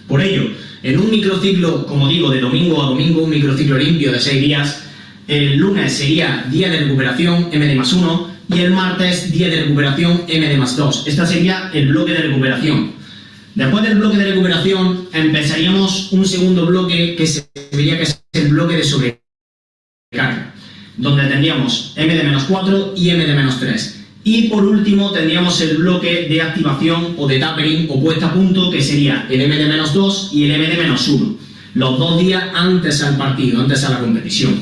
Por ello, en un microciclo, como digo, de domingo a domingo, un microciclo limpio de 6 días, el lunes sería día de recuperación MD+1 y el martes día de recuperación MD+2. Este sería el bloque de recuperación. Después del bloque de recuperación empezaríamos un segundo bloque que se vería que es el bloque de sobrecarga, donde tendríamos MD-4 y MD-3. Y por último tendríamos el bloque de activación o de tapering o puesta a punto, que sería el MD-2 y el MD-1, los 2 días antes al partido, antes a la competición.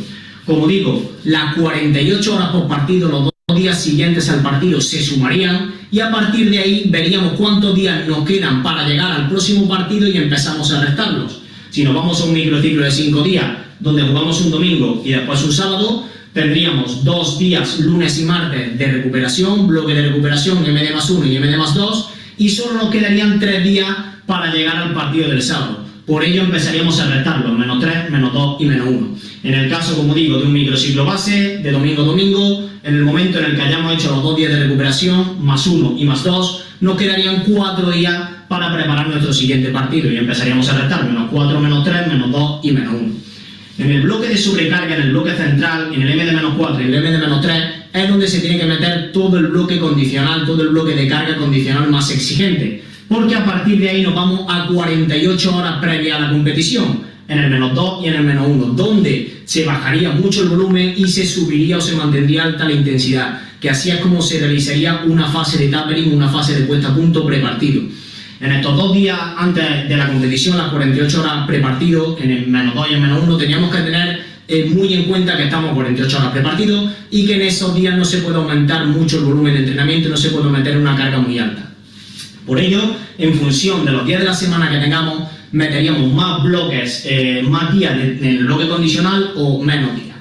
Como digo, las 48 horas por partido, los 2 días siguientes al partido se sumarían, y a partir de ahí veríamos cuántos días nos quedan para llegar al próximo partido y empezamos a restarlos. Si nos vamos a un microciclo de 5 días, donde jugamos un domingo y después un sábado, tendríamos 2 días, lunes y martes, de recuperación, bloque de recuperación MD+1 y MD+2, y solo nos quedarían 3 días para llegar al partido del sábado. Por ello empezaríamos a restarlos, -3, -2 y -1. En el caso, como digo, de un microciclo base, de domingo a domingo, en el momento en el que hayamos hecho los 2 días de recuperación, +1 y +2, nos quedarían 4 días para preparar nuestro siguiente partido y empezaríamos a restar -4, -3, -2 y -1. En el bloque de sobrecarga, en el bloque central, en el MD-4 y el MD-3, es donde se tiene que meter todo el bloque condicional, todo el bloque de carga condicional más exigente, porque a partir de ahí nos vamos a 48 horas previas a la competición, en el -2 y en el -1, donde se bajaría mucho el volumen y se subiría o se mantendría alta la intensidad, que así es como se realizaría una fase de tapering, una fase de puesta a punto prepartido. En estos 2 días antes de la competición, las 48 horas prepartido, en el -2 y el -1, teníamos que tener muy en cuenta que estamos 48 horas prepartidos y que en esos días no se puede aumentar mucho el volumen de entrenamiento, no se puede meter una carga muy alta. Por ello, en función de los días de la semana que tengamos, meteríamos más bloques, más días en el bloque condicional o menos días.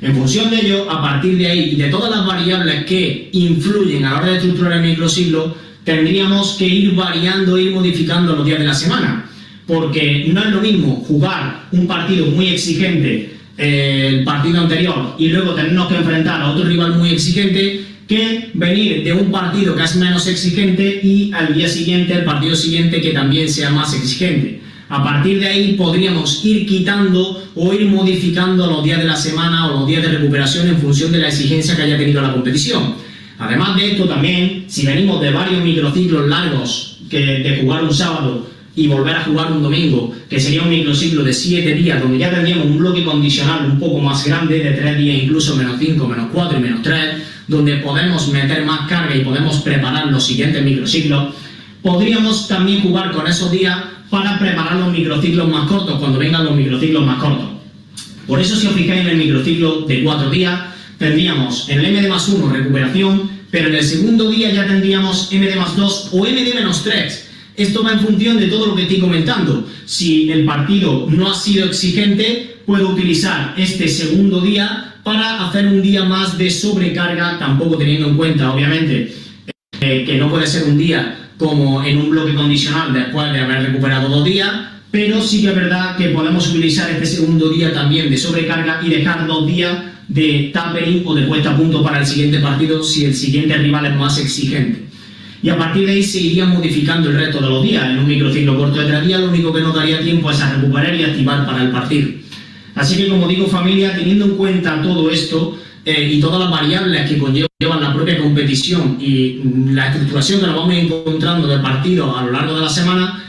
En función de ello, a partir de ahí y de todas las variables que influyen a la hora de estructurar el microciclo, tendríamos que ir variando e ir modificando los días de la semana, porque no es lo mismo jugar un partido muy exigente el partido anterior y luego tenernos que enfrentar a otro rival muy exigente, que venir de un partido que es menos exigente y al día siguiente, el partido siguiente, que también sea más exigente. A partir de ahí podríamos ir quitando o ir modificando los días de la semana o los días de recuperación en función de la exigencia que haya tenido la competición. Además de esto también, si venimos de varios microciclos largos, de jugar un sábado y volver a jugar un domingo, que sería un microciclo de 7 días, donde ya tendríamos un bloque condicional un poco más grande, de 3 días, incluso -5, -4 y -3, donde podemos meter más carga y podemos preparar los siguientes microciclos, podríamos también jugar con esos días para preparar los microciclos más cortos, cuando vengan los microciclos más cortos. Por eso, si os fijáis en el microciclo de 4 días, tendríamos en el MD+1 recuperación, pero en el segundo día ya tendríamos MD+2 o MD-3. Esto va en función de todo lo que estoy comentando. Si el partido no ha sido exigente, puedo utilizar este segundo día para hacer un día más de sobrecarga, tampoco teniendo en cuenta, obviamente, que no puede ser un día como en un bloque condicional después de haber recuperado 2 días, pero sí que es verdad que podemos utilizar este segundo día también de sobrecarga y dejar 2 días de tapering o de puesta a punto para el siguiente partido si el siguiente rival es más exigente. Y a partir de ahí se iría modificando el resto de los días. En un microciclo corto de 3 días lo único que nos daría tiempo es a recuperar y activar para el partido. Así que, como digo, familia, teniendo en cuenta todo esto y todas las variables que conllevan la propia competición y la estructuración que nos vamos encontrando de partidos a lo largo de la semana,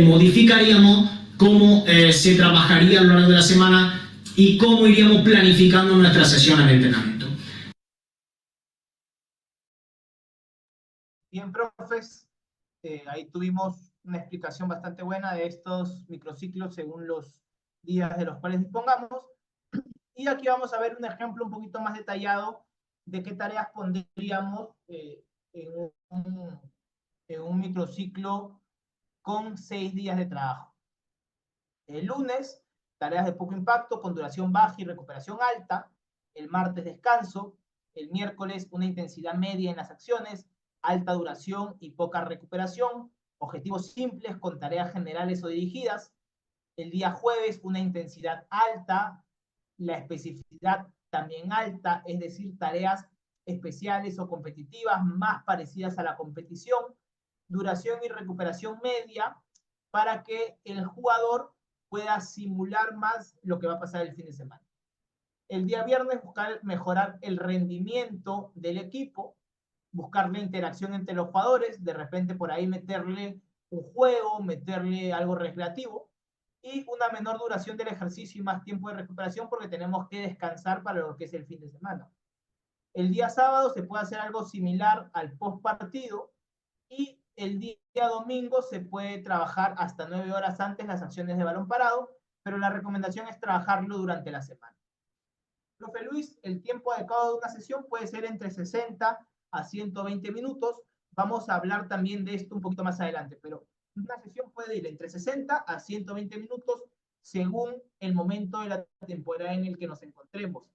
modificaríamos cómo se trabajaría a lo largo de la semana y cómo iríamos planificando nuestras sesiones de entrenamiento. Bien, profes, ahí tuvimos una explicación bastante buena de estos microciclos según los días de los cuales dispongamos. Y aquí vamos a ver un ejemplo un poquito más detallado de qué tareas pondríamos en un microciclo con 6 días de trabajo. El lunes, tareas de poco impacto con duración baja y recuperación alta. El martes, descanso. El miércoles, una intensidad media en las acciones, alta duración y poca recuperación. Objetivos simples con tareas generales o dirigidas. El día jueves, una intensidad alta, la especificidad también alta, es decir, tareas especiales o competitivas más parecidas a la competición. Duración y recuperación media para que el jugador pueda simular más lo que va a pasar el fin de semana. El día viernes, buscar mejorar el rendimiento del equipo, buscar la interacción entre los jugadores, de repente por ahí meterle un juego, meterle algo recreativo, y una menor duración del ejercicio y más tiempo de recuperación porque tenemos que descansar para lo que es el fin de semana. El día sábado se puede hacer algo similar al post partido y el día domingo se puede trabajar hasta 9 horas antes las acciones de balón parado, pero la recomendación es trabajarlo durante la semana. Profe Luis, el tiempo adecuado de una sesión puede ser entre 60 a 120 minutos. Vamos a hablar también de esto un poquito más adelante, pero una sesión puede ir entre 60 a 120 minutos según el momento de la temporada en el que nos encontremos.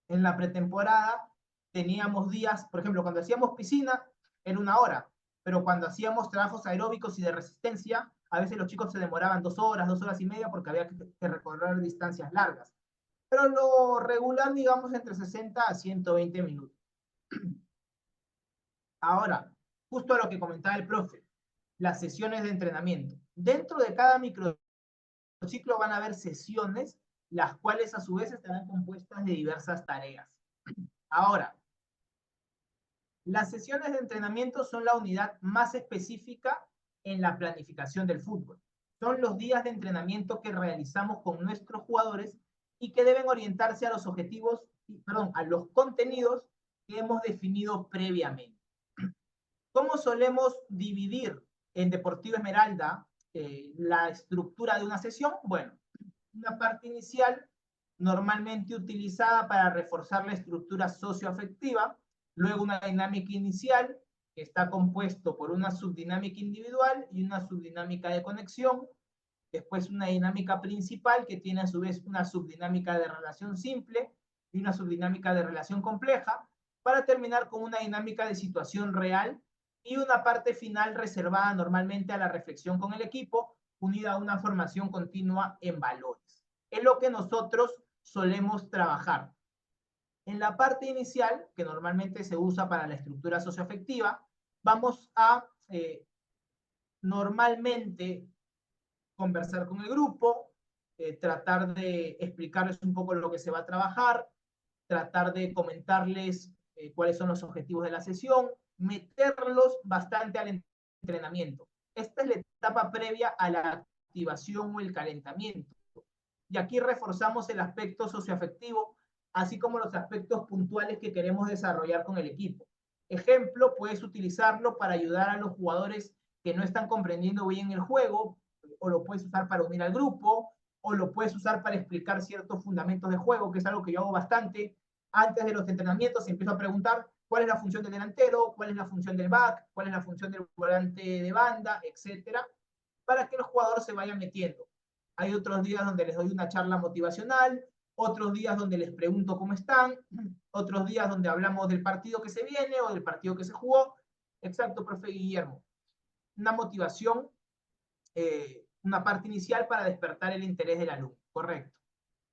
En la pretemporada teníamos días, por ejemplo, cuando hacíamos piscina era 1 hora, pero cuando hacíamos trabajos aeróbicos y de resistencia, a veces los chicos se demoraban 2 horas, 2 horas y media porque había que recorrer distancias largas. Pero lo regular, digamos, entre 60 a 120 minutos. Ahora, justo a lo que comentaba el profe, las sesiones de entrenamiento. Dentro de cada microciclo van a haber sesiones, las cuales a su vez estarán compuestas de diversas tareas. Ahora, las sesiones de entrenamiento son la unidad más específica en la planificación del fútbol. Son los días de entrenamiento que realizamos con nuestros jugadores y que deben orientarse a los objetivos, a los contenidos que hemos definido previamente. ¿Cómo solemos dividir en Deportivo Esmeralda la estructura de una sesión? Bueno, una parte inicial normalmente utilizada para reforzar la estructura socioafectiva, luego una dinámica inicial que está compuesto por una subdinámica individual y una subdinámica de conexión, después una dinámica principal que tiene a su vez una subdinámica de relación simple y una subdinámica de relación compleja, para terminar con una dinámica de situación real y una parte final reservada normalmente a la reflexión con el equipo, unida a una formación continua en valores. Es lo que nosotros solemos trabajar. En la parte inicial, que normalmente se usa para la estructura socioafectiva, vamos a normalmente conversar con el grupo, tratar de explicarles un poco lo que se va a trabajar, tratar de comentarles cuáles son los objetivos de la sesión, meterlos bastante al entrenamiento. Esta es la etapa previa a la activación o el calentamiento. Y aquí reforzamos el aspecto socioafectivo, así como los aspectos puntuales que queremos desarrollar con el equipo. Ejemplo, puedes utilizarlo para ayudar a los jugadores que no están comprendiendo bien el juego, o lo puedes usar para unir al grupo, o lo puedes usar para explicar ciertos fundamentos de juego, que es algo que yo hago bastante. Antes de los entrenamientos empiezo a preguntar cuál es la función del delantero, cuál es la función del back, cuál es la función del volante de banda, etcétera, para que los jugadores se vayan metiendo. Hay otros días donde les doy una charla motivacional, otros días donde les pregunto cómo están, otros días donde hablamos del partido que se viene o del partido que se jugó. Exacto, profe Guillermo. Una motivación, una parte inicial para despertar el interés del alumno, correcto.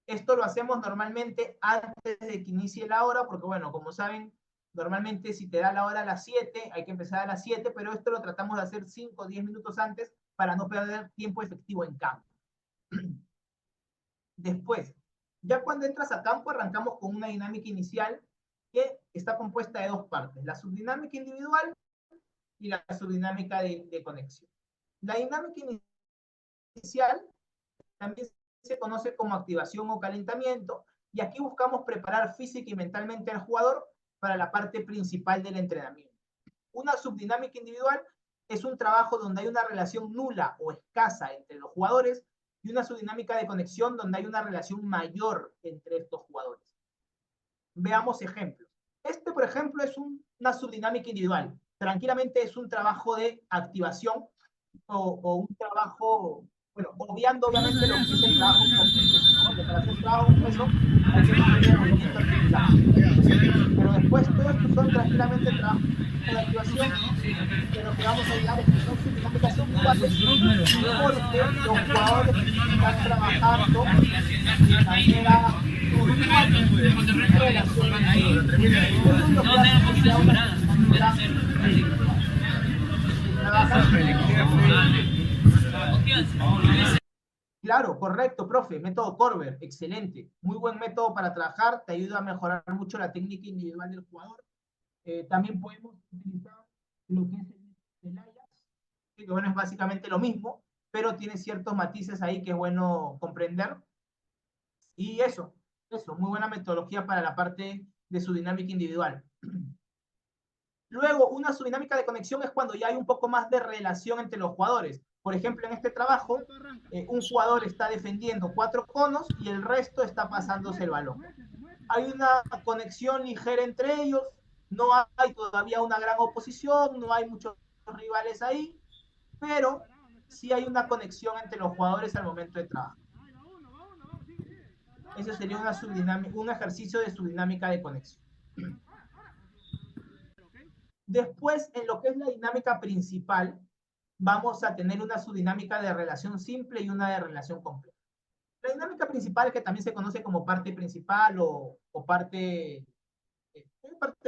Esto lo hacemos normalmente antes de que inicie la hora, porque bueno, como saben, normalmente si te da la hora a las 7, hay que empezar a las 7, pero esto lo tratamos de hacer 5 o 10 minutos antes para no perder tiempo efectivo en campo. Después, ya cuando entras a campo, arrancamos con una dinámica inicial que está compuesta de dos partes, la subdinámica individual y la subdinámica de conexión. La dinámica inicial también se conoce como activación o calentamiento, y aquí buscamos preparar física y mentalmente al jugador para la parte principal del entrenamiento. Una subdinámica individual es un trabajo donde hay una relación nula o escasa entre los jugadores, y una subdinámica de conexión donde hay una relación mayor entre estos jugadores. Veamos ejemplos. Este, por ejemplo, es una subdinámica individual. Tranquilamente es un trabajo de activación o un trabajo, bueno, obviando obviamente lo que es el trabajo completo, ¿no? Para hacer trabajo completo hay que tener movimiento articular. Pero después todo esto son tranquilamente trabajos de activación, pero que vamos a ayudar es que son subdinámicas iguales porque los jugadores están trabajando de manera Claro, correcto, profe. Método Corber, excelente. Muy buen método para trabajar, te ayuda a mejorar mucho la técnica individual del jugador. También podemos utilizar lo que es el Ajax, que bueno, es básicamente lo mismo, pero tiene ciertos matices ahí que es bueno comprender. Y eso, muy buena metodología para la parte de su dinámica individual. Luego, una subdinámica de conexión es cuando ya hay un poco más de relación entre los jugadores. Por ejemplo, en este trabajo, un jugador está defendiendo 4 conos y el resto está pasándose el balón. Hay una conexión ligera entre ellos, no hay todavía una gran oposición, no hay muchos rivales ahí, pero sí hay una conexión entre los jugadores al momento de trabajo. Ese sería un ejercicio de subdinámica de conexión. Después, en lo que es la dinámica principal, vamos a tener una subdinámica de relación simple y una de relación compleja. La dinámica principal, que también se conoce como parte principal o parte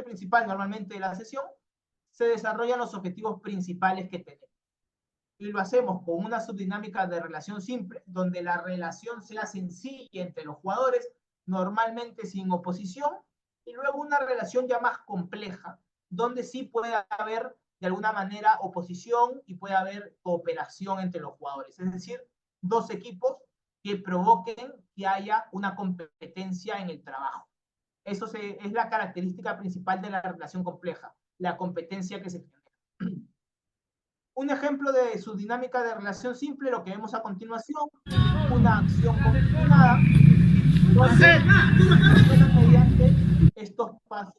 principal normalmente de la sesión, se desarrollan los objetivos principales que tenemos. Y lo hacemos con una subdinámica de relación simple, donde la relación sea sencilla entre los jugadores, normalmente sin oposición, y luego una relación ya más compleja, donde sí puede haber de alguna manera oposición y puede haber cooperación entre los jugadores. Es decir, dos equipos que provoquen que haya una competencia en el trabajo. Eso es la característica principal de la relación compleja, la competencia que se genera. Un ejemplo de su dinámica de relación simple, lo que vemos a continuación, una acción condicionada, mediante estos pasos.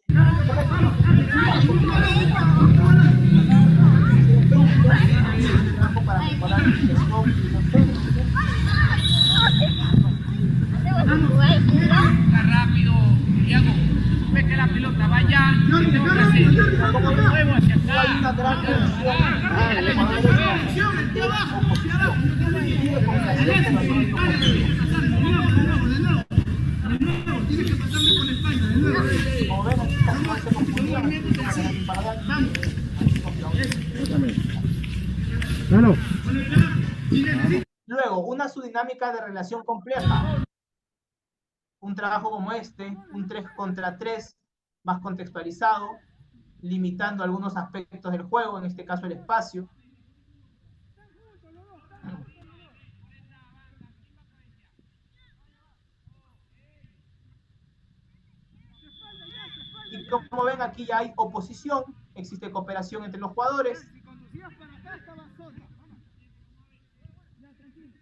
Para mejorar el Está rápido, Diego. Ve que la pelota vaya. Como nuevo hacia acá. Hay una gran Luego, una subdinámica de relación compleja. Un trabajo como este, un 3 contra 3, más contextualizado, limitando algunos aspectos del juego, en este caso el espacio. Y como ven, aquí ya hay oposición, existe cooperación entre los jugadores.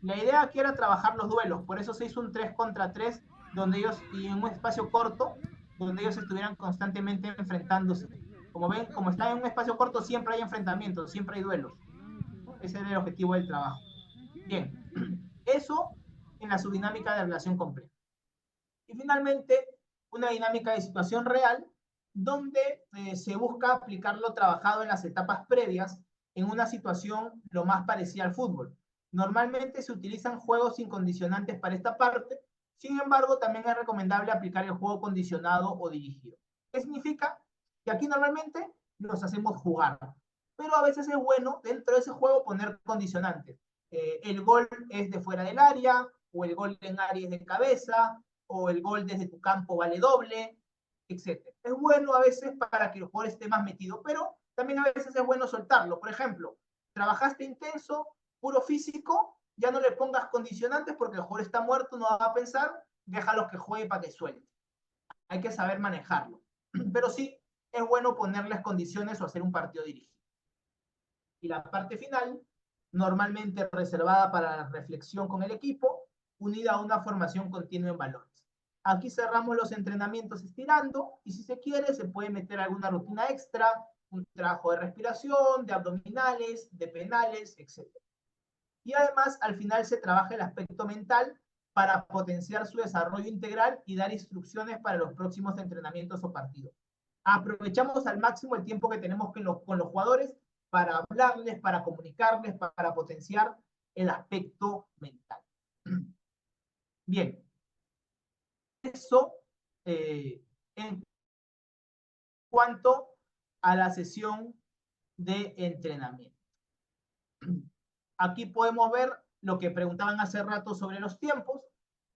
La idea aquí era trabajar los duelos, por eso se hizo un 3 contra 3, donde ellos, y en un espacio corto, donde ellos estuvieran constantemente enfrentándose. Como ven, como están en un espacio corto, siempre hay enfrentamientos, siempre hay duelos. Ese era el objetivo del trabajo. Bien, eso en la subdinámica de relación compleja. Y finalmente, una dinámica de situación real, donde se busca aplicar lo trabajado en las etapas previas en una situación lo más parecida al fútbol. Normalmente se utilizan juegos sin condicionantes para esta parte, sin embargo, también es recomendable aplicar el juego condicionado o dirigido. ¿Qué significa? Que aquí normalmente los hacemos jugar, pero a veces es bueno dentro de ese juego poner condicionantes. El gol es de fuera del área, o el gol en área es de cabeza, o el gol desde tu campo vale doble, etc. Es bueno a veces para que el jugador esté más metido, pero también a veces es bueno soltarlo. Por ejemplo, trabajaste intenso, puro físico, ya no le pongas condicionantes porque el jugador está muerto, no va a pensar, déjalo que juegue para que suelte. Hay que saber manejarlo. Pero sí, es bueno ponerles condiciones o hacer un partido dirigido. Y la parte final, normalmente reservada para la reflexión con el equipo, unida a una formación continua en valores. Aquí cerramos los entrenamientos estirando y si se quiere se puede meter alguna rutina extra, un trabajo de respiración, de abdominales, de penales, etc. Y además al final se trabaja el aspecto mental para potenciar su desarrollo integral y dar instrucciones para los próximos entrenamientos o partidos. Aprovechamos al máximo el tiempo que tenemos con los jugadores para hablarles, para comunicarles, para potenciar el aspecto mental. Bien, eso en cuanto a la sesión de entrenamiento. Aquí podemos ver lo que preguntaban hace rato sobre los tiempos,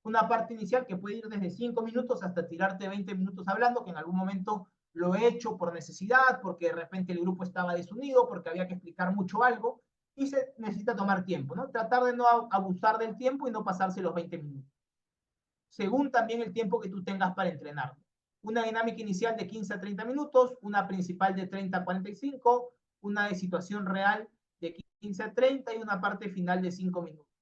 una parte inicial que puede ir desde 5 minutos hasta tirarte 20 minutos hablando, que en algún momento lo he hecho por necesidad, porque de repente el grupo estaba desunido, porque había que explicar mucho algo, y se necesita tomar tiempo, ¿no? Tratar de no abusar del tiempo y no pasarse los 20 minutos. Según también el tiempo que tú tengas para entrenar. Una dinámica inicial de 15 a 30 minutos, una principal de 30 a 45, una de situación real de 15 a 30 y una parte final de 5 minutos.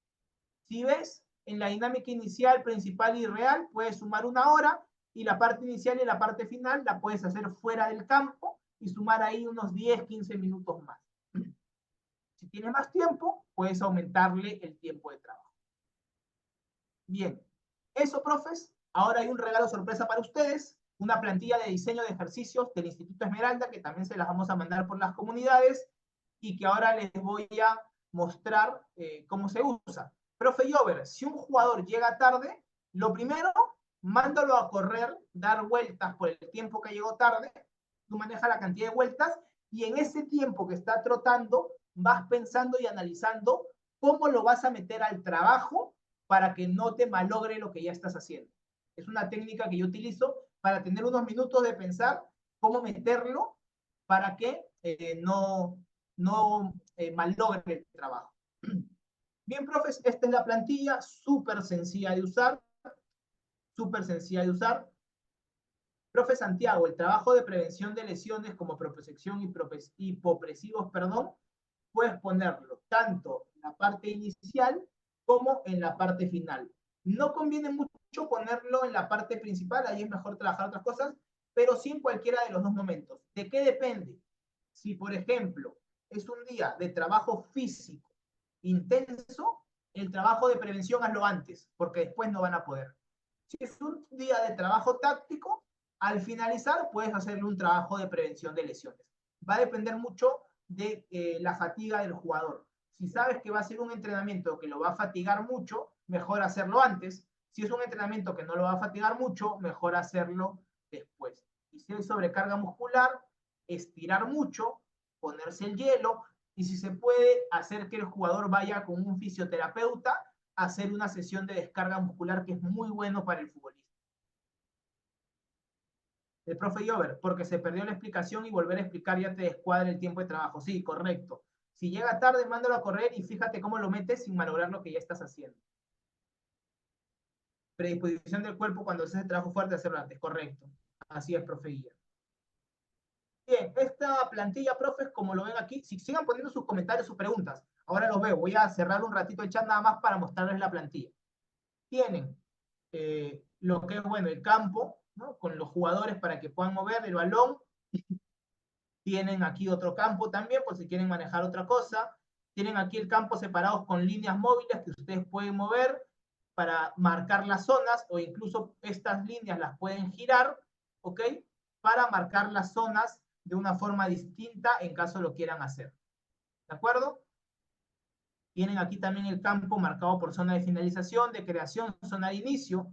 Si ves, en la dinámica inicial, principal y real, puedes sumar 1 hora y la parte inicial y la parte final la puedes hacer fuera del campo y sumar ahí unos 10, 15 minutos más. Si tienes más tiempo, puedes aumentarle el tiempo de trabajo. Bien, eso, profes. Ahora hay un regalo sorpresa para ustedes, una plantilla de diseño de ejercicios del Instituto Esmeralda, que también se las vamos a mandar por las comunidades y que ahora les voy a mostrar cómo se usa. Profe Jover, si un jugador llega tarde, lo primero, mándalo a correr, dar vueltas por el tiempo que llegó tarde, tú manejas la cantidad de vueltas y en ese tiempo que está trotando, vas pensando y analizando cómo lo vas a meter al trabajo para que no te malogre lo que ya estás haciendo. Es una técnica que yo utilizo para tener unos minutos de pensar cómo meterlo para que no malogre el trabajo. Bien, profes, esta es la plantilla, súper sencilla de usar, súper sencilla de usar. Profe Santiago, el trabajo de prevención de lesiones como propiocepción y hipopresivos, perdón, puedes ponerlo tanto en la parte inicial como en la parte final. No conviene mucho ponerlo en la parte principal, ahí es mejor trabajar otras cosas, pero sí en cualquiera de los dos momentos. ¿De qué depende? Si, por ejemplo, es un día de trabajo físico intenso, el trabajo de prevención hazlo antes, porque después no van a poder. Si es un día de trabajo táctico, al finalizar puedes hacerle un trabajo de prevención de lesiones. Va a depender mucho de la fatiga del jugador. Si sabes que va a ser un entrenamiento que lo va a fatigar mucho, mejor hacerlo antes. Si es un entrenamiento que no lo va a fatigar mucho, mejor hacerlo después. Y si hay sobrecarga muscular, estirar mucho, ponerse el hielo, y si se puede, hacer que el jugador vaya con un fisioterapeuta a hacer una sesión de descarga muscular que es muy bueno para el futbolista. El profe Jover, porque se perdió la explicación y volver a explicar ya te descuadra el tiempo de trabajo. Sí, correcto. Si llega tarde, mándalo a correr y fíjate cómo lo metes sin malograr lo que ya estás haciendo. Predisposición del cuerpo cuando haces el trabajo fuerte, hacerlo antes. Correcto. Así es, profe Guía. Bien, esta plantilla, profes, como lo ven aquí, si sigan poniendo sus comentarios, sus preguntas. ahora los veo, voy a cerrar un ratito el chat nada más para mostrarles la plantilla. Tienen lo que es, bueno, el campo, ¿no? Con los jugadores para que puedan mover el balón. Tienen aquí otro campo también, por si quieren manejar otra cosa. Tienen aquí el campo separados con líneas móviles que ustedes pueden mover para marcar las zonas, o incluso estas líneas las pueden girar, ¿ok? Para marcar las zonas de una forma distinta en caso lo quieran hacer. ¿De acuerdo? Tienen aquí también el campo marcado por zona de finalización, de creación, zona de inicio.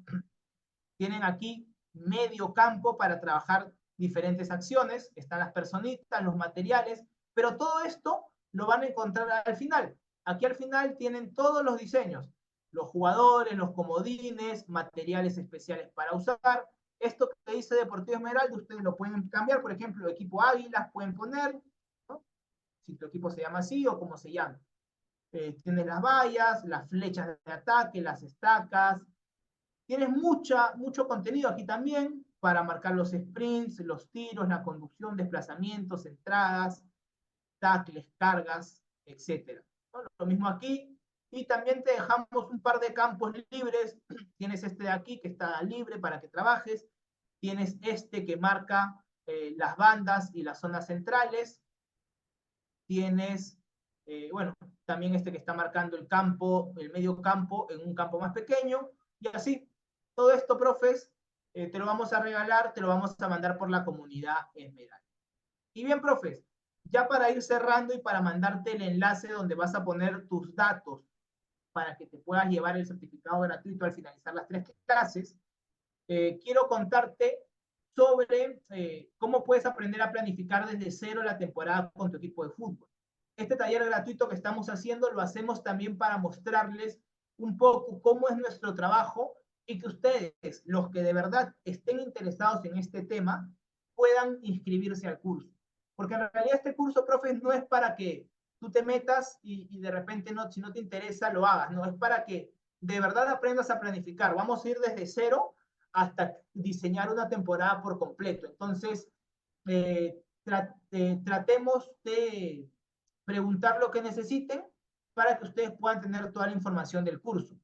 Tienen aquí medio campo para trabajar diferentes acciones. Están las personitas, los materiales, pero todo esto lo van a encontrar al final. Aquí al final tienen todos los diseños. Los jugadores, los comodines, materiales especiales para usar. Esto que dice Deportivo Esmeralda, ustedes lo pueden cambiar. Por ejemplo, equipo Águilas pueden poner, ¿no? Si tu equipo se llama así o como se llama. Tienes las vallas, las flechas de ataque, las estacas. Tienes mucho contenido aquí también para marcar los sprints, los tiros, la conducción, desplazamientos, entradas, tackles, cargas, etc. ¿No? Lo mismo aquí. Y también te dejamos un par de campos libres. Tienes este de aquí que está libre para que trabajes. Tienes este que marca las bandas y las zonas centrales. Tienes, bueno, también este que está marcando el campo, el medio campo en un campo más pequeño. Y así, todo esto, profes, te lo vamos a regalar, te lo vamos a mandar por la comunidad Esmeralda. Y bien, profes, ya para ir cerrando y para mandarte el enlace donde vas a poner tus datos para que te puedas llevar el certificado gratuito al finalizar las 3 clases, quiero contarte sobre cómo puedes aprender a planificar desde cero la temporada con tu equipo de fútbol. Este taller gratuito que estamos haciendo lo hacemos también para mostrarles un poco cómo es nuestro trabajo y que ustedes, los que de verdad estén interesados en este tema, puedan inscribirse al curso. Porque en realidad este curso, profes, no es para que tú te metas y de repente no, si no te interesa lo hagas, no, es para que de verdad aprendas a planificar. Vamos a ir desde cero hasta diseñar una temporada por completo. Entonces, tratemos de preguntar lo que necesiten para que ustedes puedan tener toda la información del curso.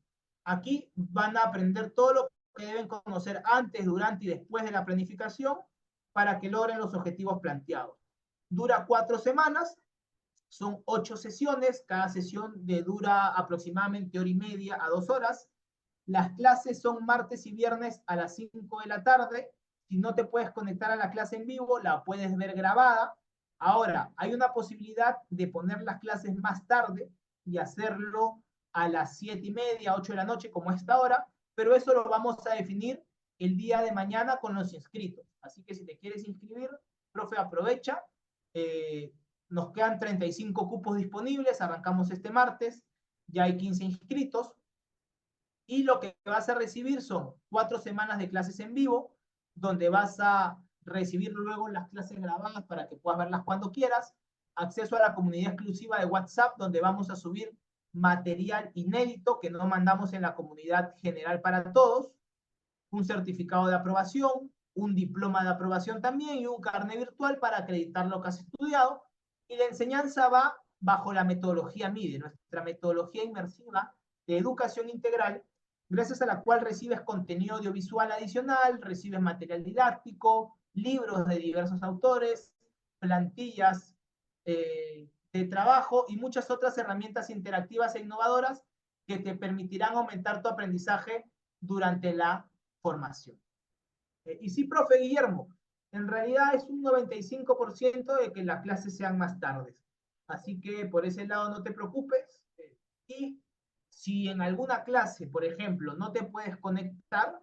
Aquí van a aprender todo lo que deben conocer antes, durante y después de la planificación para que logren los objetivos planteados. Dura 4 semanas, son 8 sesiones, cada sesión dura aproximadamente 1h30 a 2 horas. Las clases son martes y viernes a las 5 de la tarde. Si no te puedes conectar a la clase en vivo, la puedes ver grabada. Ahora, hay una posibilidad de poner las clases más tarde y hacerlo a las 7:30, 8 de la noche, como esta hora, pero eso lo vamos a definir el día de mañana con los inscritos. Así que si te quieres inscribir, profe, aprovecha. Nos quedan 35 cupos disponibles, arrancamos este martes, ya hay 15 inscritos, y lo que vas a recibir son 4 semanas de clases en vivo, donde vas a recibir luego las clases grabadas para que puedas verlas cuando quieras, acceso a la comunidad exclusiva de WhatsApp, donde vamos a subir material inédito que no mandamos en la comunidad general para todos, un certificado de aprobación, un diploma de aprobación también y un carnet virtual para acreditar lo que has estudiado. Y la enseñanza va bajo la metodología MIDE, nuestra metodología inmersiva de educación integral, gracias a la cual recibes contenido audiovisual adicional, recibes material didáctico, libros de diversos autores, plantillas de trabajo y muchas otras herramientas interactivas e innovadoras que te permitirán aumentar tu aprendizaje durante la formación. Y sí, profe Guillermo, en realidad es un 95% de que las clases sean más tardes. Así que por ese lado no te preocupes. Y si en alguna clase, por ejemplo, no te puedes conectar,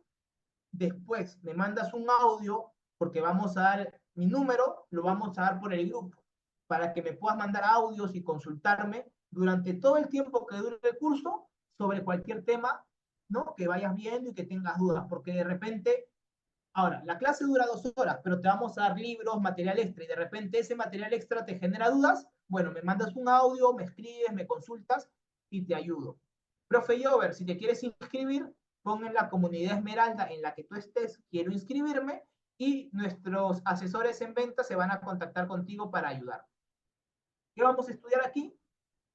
después me mandas un audio, porque vamos a dar mi número, lo vamos a dar por el grupo, para que me puedas mandar audios y consultarme durante todo el tiempo que dure el curso sobre cualquier tema, ¿no? Que vayas viendo y que tengas dudas, porque de repente, ahora, la clase dura 2 horas, pero te vamos a dar libros, material extra, y de repente ese material extra te genera dudas, bueno, me mandas un audio, me escribes, me consultas y te ayudo. Profe Jover, si te quieres inscribir, pon en la comunidad Esmeralda en la que tú estés, quiero inscribirme, y nuestros asesores en venta se van a contactar contigo para ayudar. ¿Qué vamos a estudiar aquí?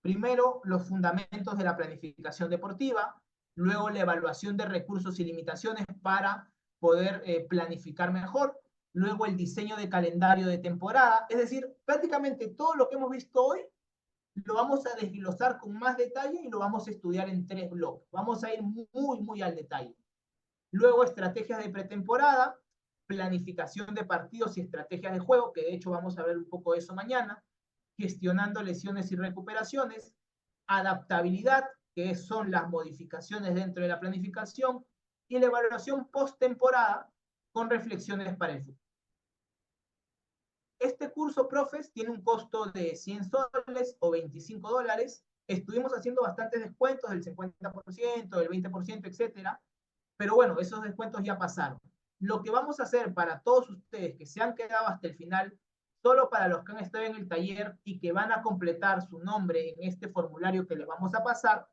Primero, los fundamentos de la planificación deportiva, luego la evaluación de recursos y limitaciones para poder planificar mejor, luego el diseño de calendario de temporada, es decir, prácticamente todo lo que hemos visto hoy lo vamos a desglosar con más detalle y lo vamos a estudiar en 3 bloques. Vamos a ir muy al detalle. Luego, estrategias de pretemporada, planificación de partidos y estrategias de juego, que de hecho vamos a ver un poco de eso mañana, gestionando lesiones y recuperaciones, adaptabilidad, que son las modificaciones dentro de la planificación, y la evaluación post-temporada con reflexiones para el futuro. Este curso, profes, tiene un costo de 100 soles o $25. Estuvimos haciendo bastantes descuentos del 50%, del 20%, etcétera. Pero bueno, esos descuentos ya pasaron. Lo que vamos a hacer para todos ustedes que se han quedado hasta el final, solo para los que han estado en el taller y que van a completar su nombre en este formulario que les vamos a pasar,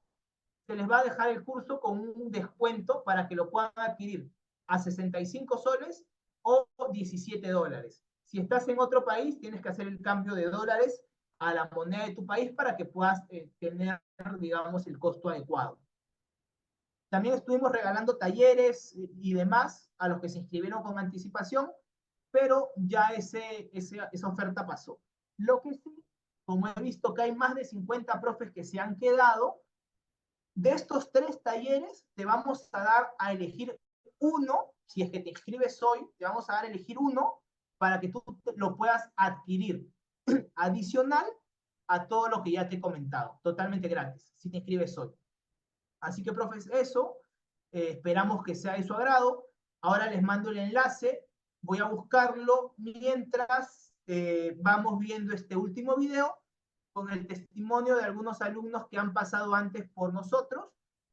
se les va a dejar el curso con un descuento para que lo puedan adquirir a 65 soles o $17. Si estás en otro país, tienes que hacer el cambio de dólares a la moneda de tu país para que puedas tener, digamos, el costo adecuado. También estuvimos regalando talleres y demás a los que se inscribieron con anticipación, pero ya esa oferta pasó. Lo que sí, como he visto que hay más de 50 profes que se han quedado, de estos 3 talleres te vamos a dar a elegir uno, si es que te inscribes hoy, te vamos a dar a elegir uno para que tú lo puedas adquirir adicional a todo lo que ya te he comentado, totalmente gratis, si te inscribes hoy. Así que, profes, eso, esperamos que sea de su agrado. Ahora les mando el enlace, voy a buscarlo mientras vamos viendo este último video con el testimonio de algunos alumnos que han pasado antes por nosotros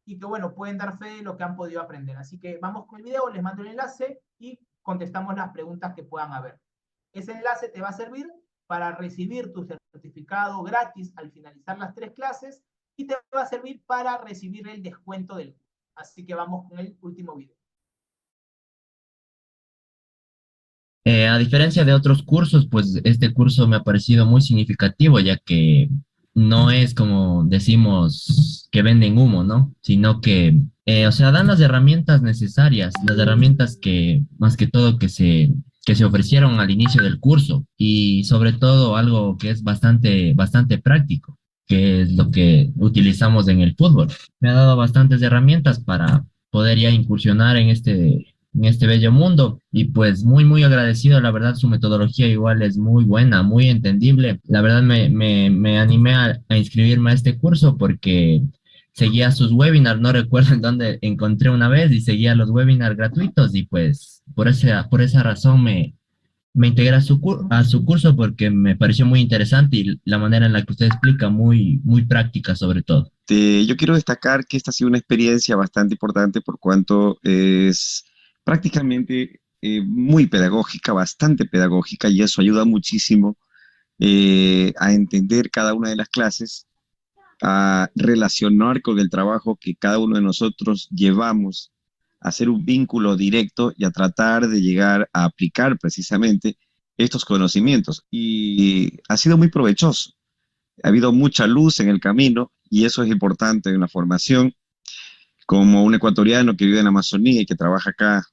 y que, bueno, pueden dar fe de lo que han podido aprender. Así que vamos con el video, les mando el enlace y contestamos las preguntas que puedan haber. Ese enlace te va a servir para recibir tu certificado gratis al finalizar las 3 clases y te va a servir para recibir el descuento del curso. Así que vamos con el último video. A diferencia de otros cursos, pues este curso me ha parecido muy significativo, ya que no es como decimos que venden humo, ¿no? Sino que, o sea, dan las herramientas necesarias, las herramientas que, más que todo, que se ofrecieron al inicio del curso y sobre todo algo que es bastante práctico, que es lo que utilizamos en el fútbol. Me ha dado bastantes herramientas para poder ya incursionar en este bello mundo y pues muy agradecido, la verdad su metodología igual es muy buena, muy entendible. La verdad me animé a inscribirme a este curso porque seguía sus webinars, no recuerdo en dónde encontré una vez y seguía los webinars gratuitos y pues por esa razón me integré a a su curso porque me pareció muy interesante y la manera en la que usted explica muy práctica sobre todo. Yo quiero destacar que esta ha sido una experiencia bastante importante por cuanto es prácticamente muy pedagógica, bastante pedagógica, y eso ayuda muchísimo a entender cada una de las clases, a relacionar con el trabajo que cada uno de nosotros llevamos, a hacer un vínculo directo y a tratar de llegar a aplicar precisamente estos conocimientos. Y ha sido muy provechoso. Ha habido mucha luz en el camino y eso es importante en la formación. Como un ecuatoriano que vive en la Amazonía y que trabaja acá,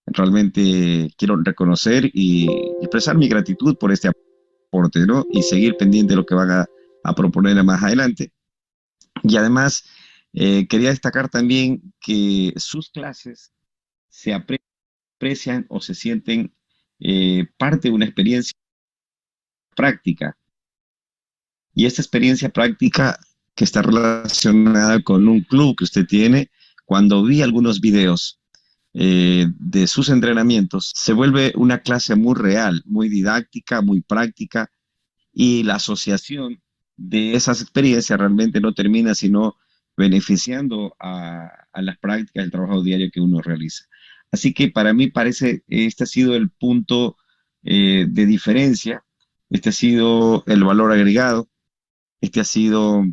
realmente quiero reconocer y expresar mi gratitud por este aporte, ¿no? Y seguir pendiente de lo que van a proponer más adelante. Y además, quería destacar también que sus clases se aprecian o se sienten parte de una experiencia práctica. Y esta experiencia práctica que está relacionada con un club que usted tiene, cuando vi algunos videos de sus entrenamientos, se vuelve una clase muy real, muy didáctica, muy práctica, y la asociación de esas experiencias realmente no termina sino beneficiando a las prácticas del trabajo diario que uno realiza. Así que para mí parece este ha sido el punto de diferencia, este ha sido el valor agregado, este ha sido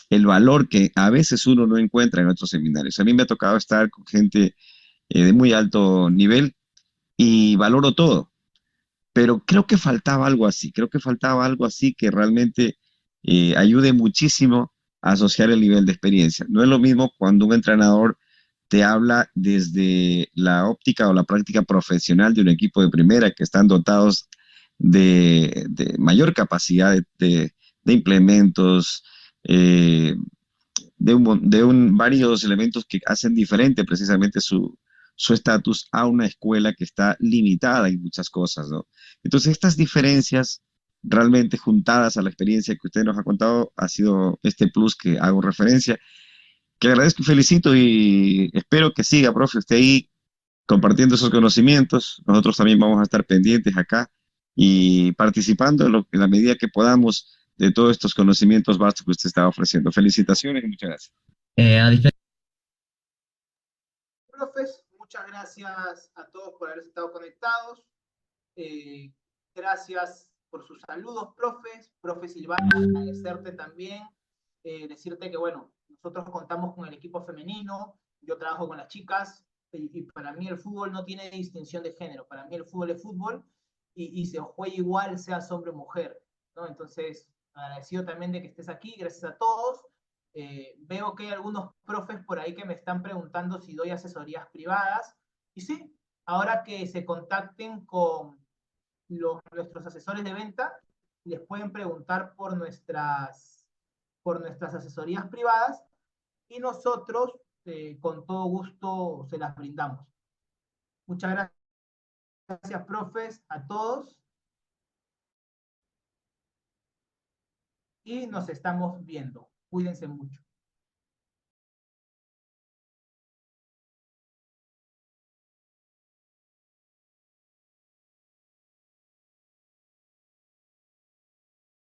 el valor que a veces uno no encuentra en otros seminarios. A mí me ha tocado estar con gente de muy alto nivel y valoro todo, pero creo que faltaba algo así, creo que faltaba algo así que realmente ayude muchísimo a asociar el nivel de experiencia. No es lo mismo cuando un entrenador te habla desde la óptica o la práctica profesional de un equipo de primera que están dotados de mayor capacidad de implementos, varios elementos que hacen diferente precisamente su estatus a una escuela que está limitada en muchas cosas, ¿no? Entonces, estas diferencias realmente juntadas a la experiencia que usted nos ha contado, ha sido este plus que hago referencia, que agradezco y felicito y espero que siga, profe, usted ahí compartiendo esos conocimientos. Nosotros también vamos a estar pendientes acá y participando en la medida que podamos de todos estos conocimientos vastos que usted está ofreciendo. Felicitaciones y muchas gracias. A diferencia Profes, muchas gracias a todos por haber estado conectados. Gracias por sus saludos, profes. Profe Silvana, agradecerte también. Decirte que, bueno, nosotros contamos con el equipo femenino, yo trabajo con las chicas, y para mí el fútbol no tiene distinción de género. Para mí el fútbol es fútbol y se juega igual, seas hombre o mujer, ¿no? Entonces, agradecido también de que estés aquí. Gracias a todos. Veo que hay algunos profes por ahí que me están preguntando si doy asesorías privadas. Y sí, ahora que se contacten con nuestros asesores de venta, les pueden preguntar por nuestras asesorías privadas y nosotros con todo gusto se las brindamos. Muchas gracias, profes, a todos y nos estamos viendo. Cuídense mucho.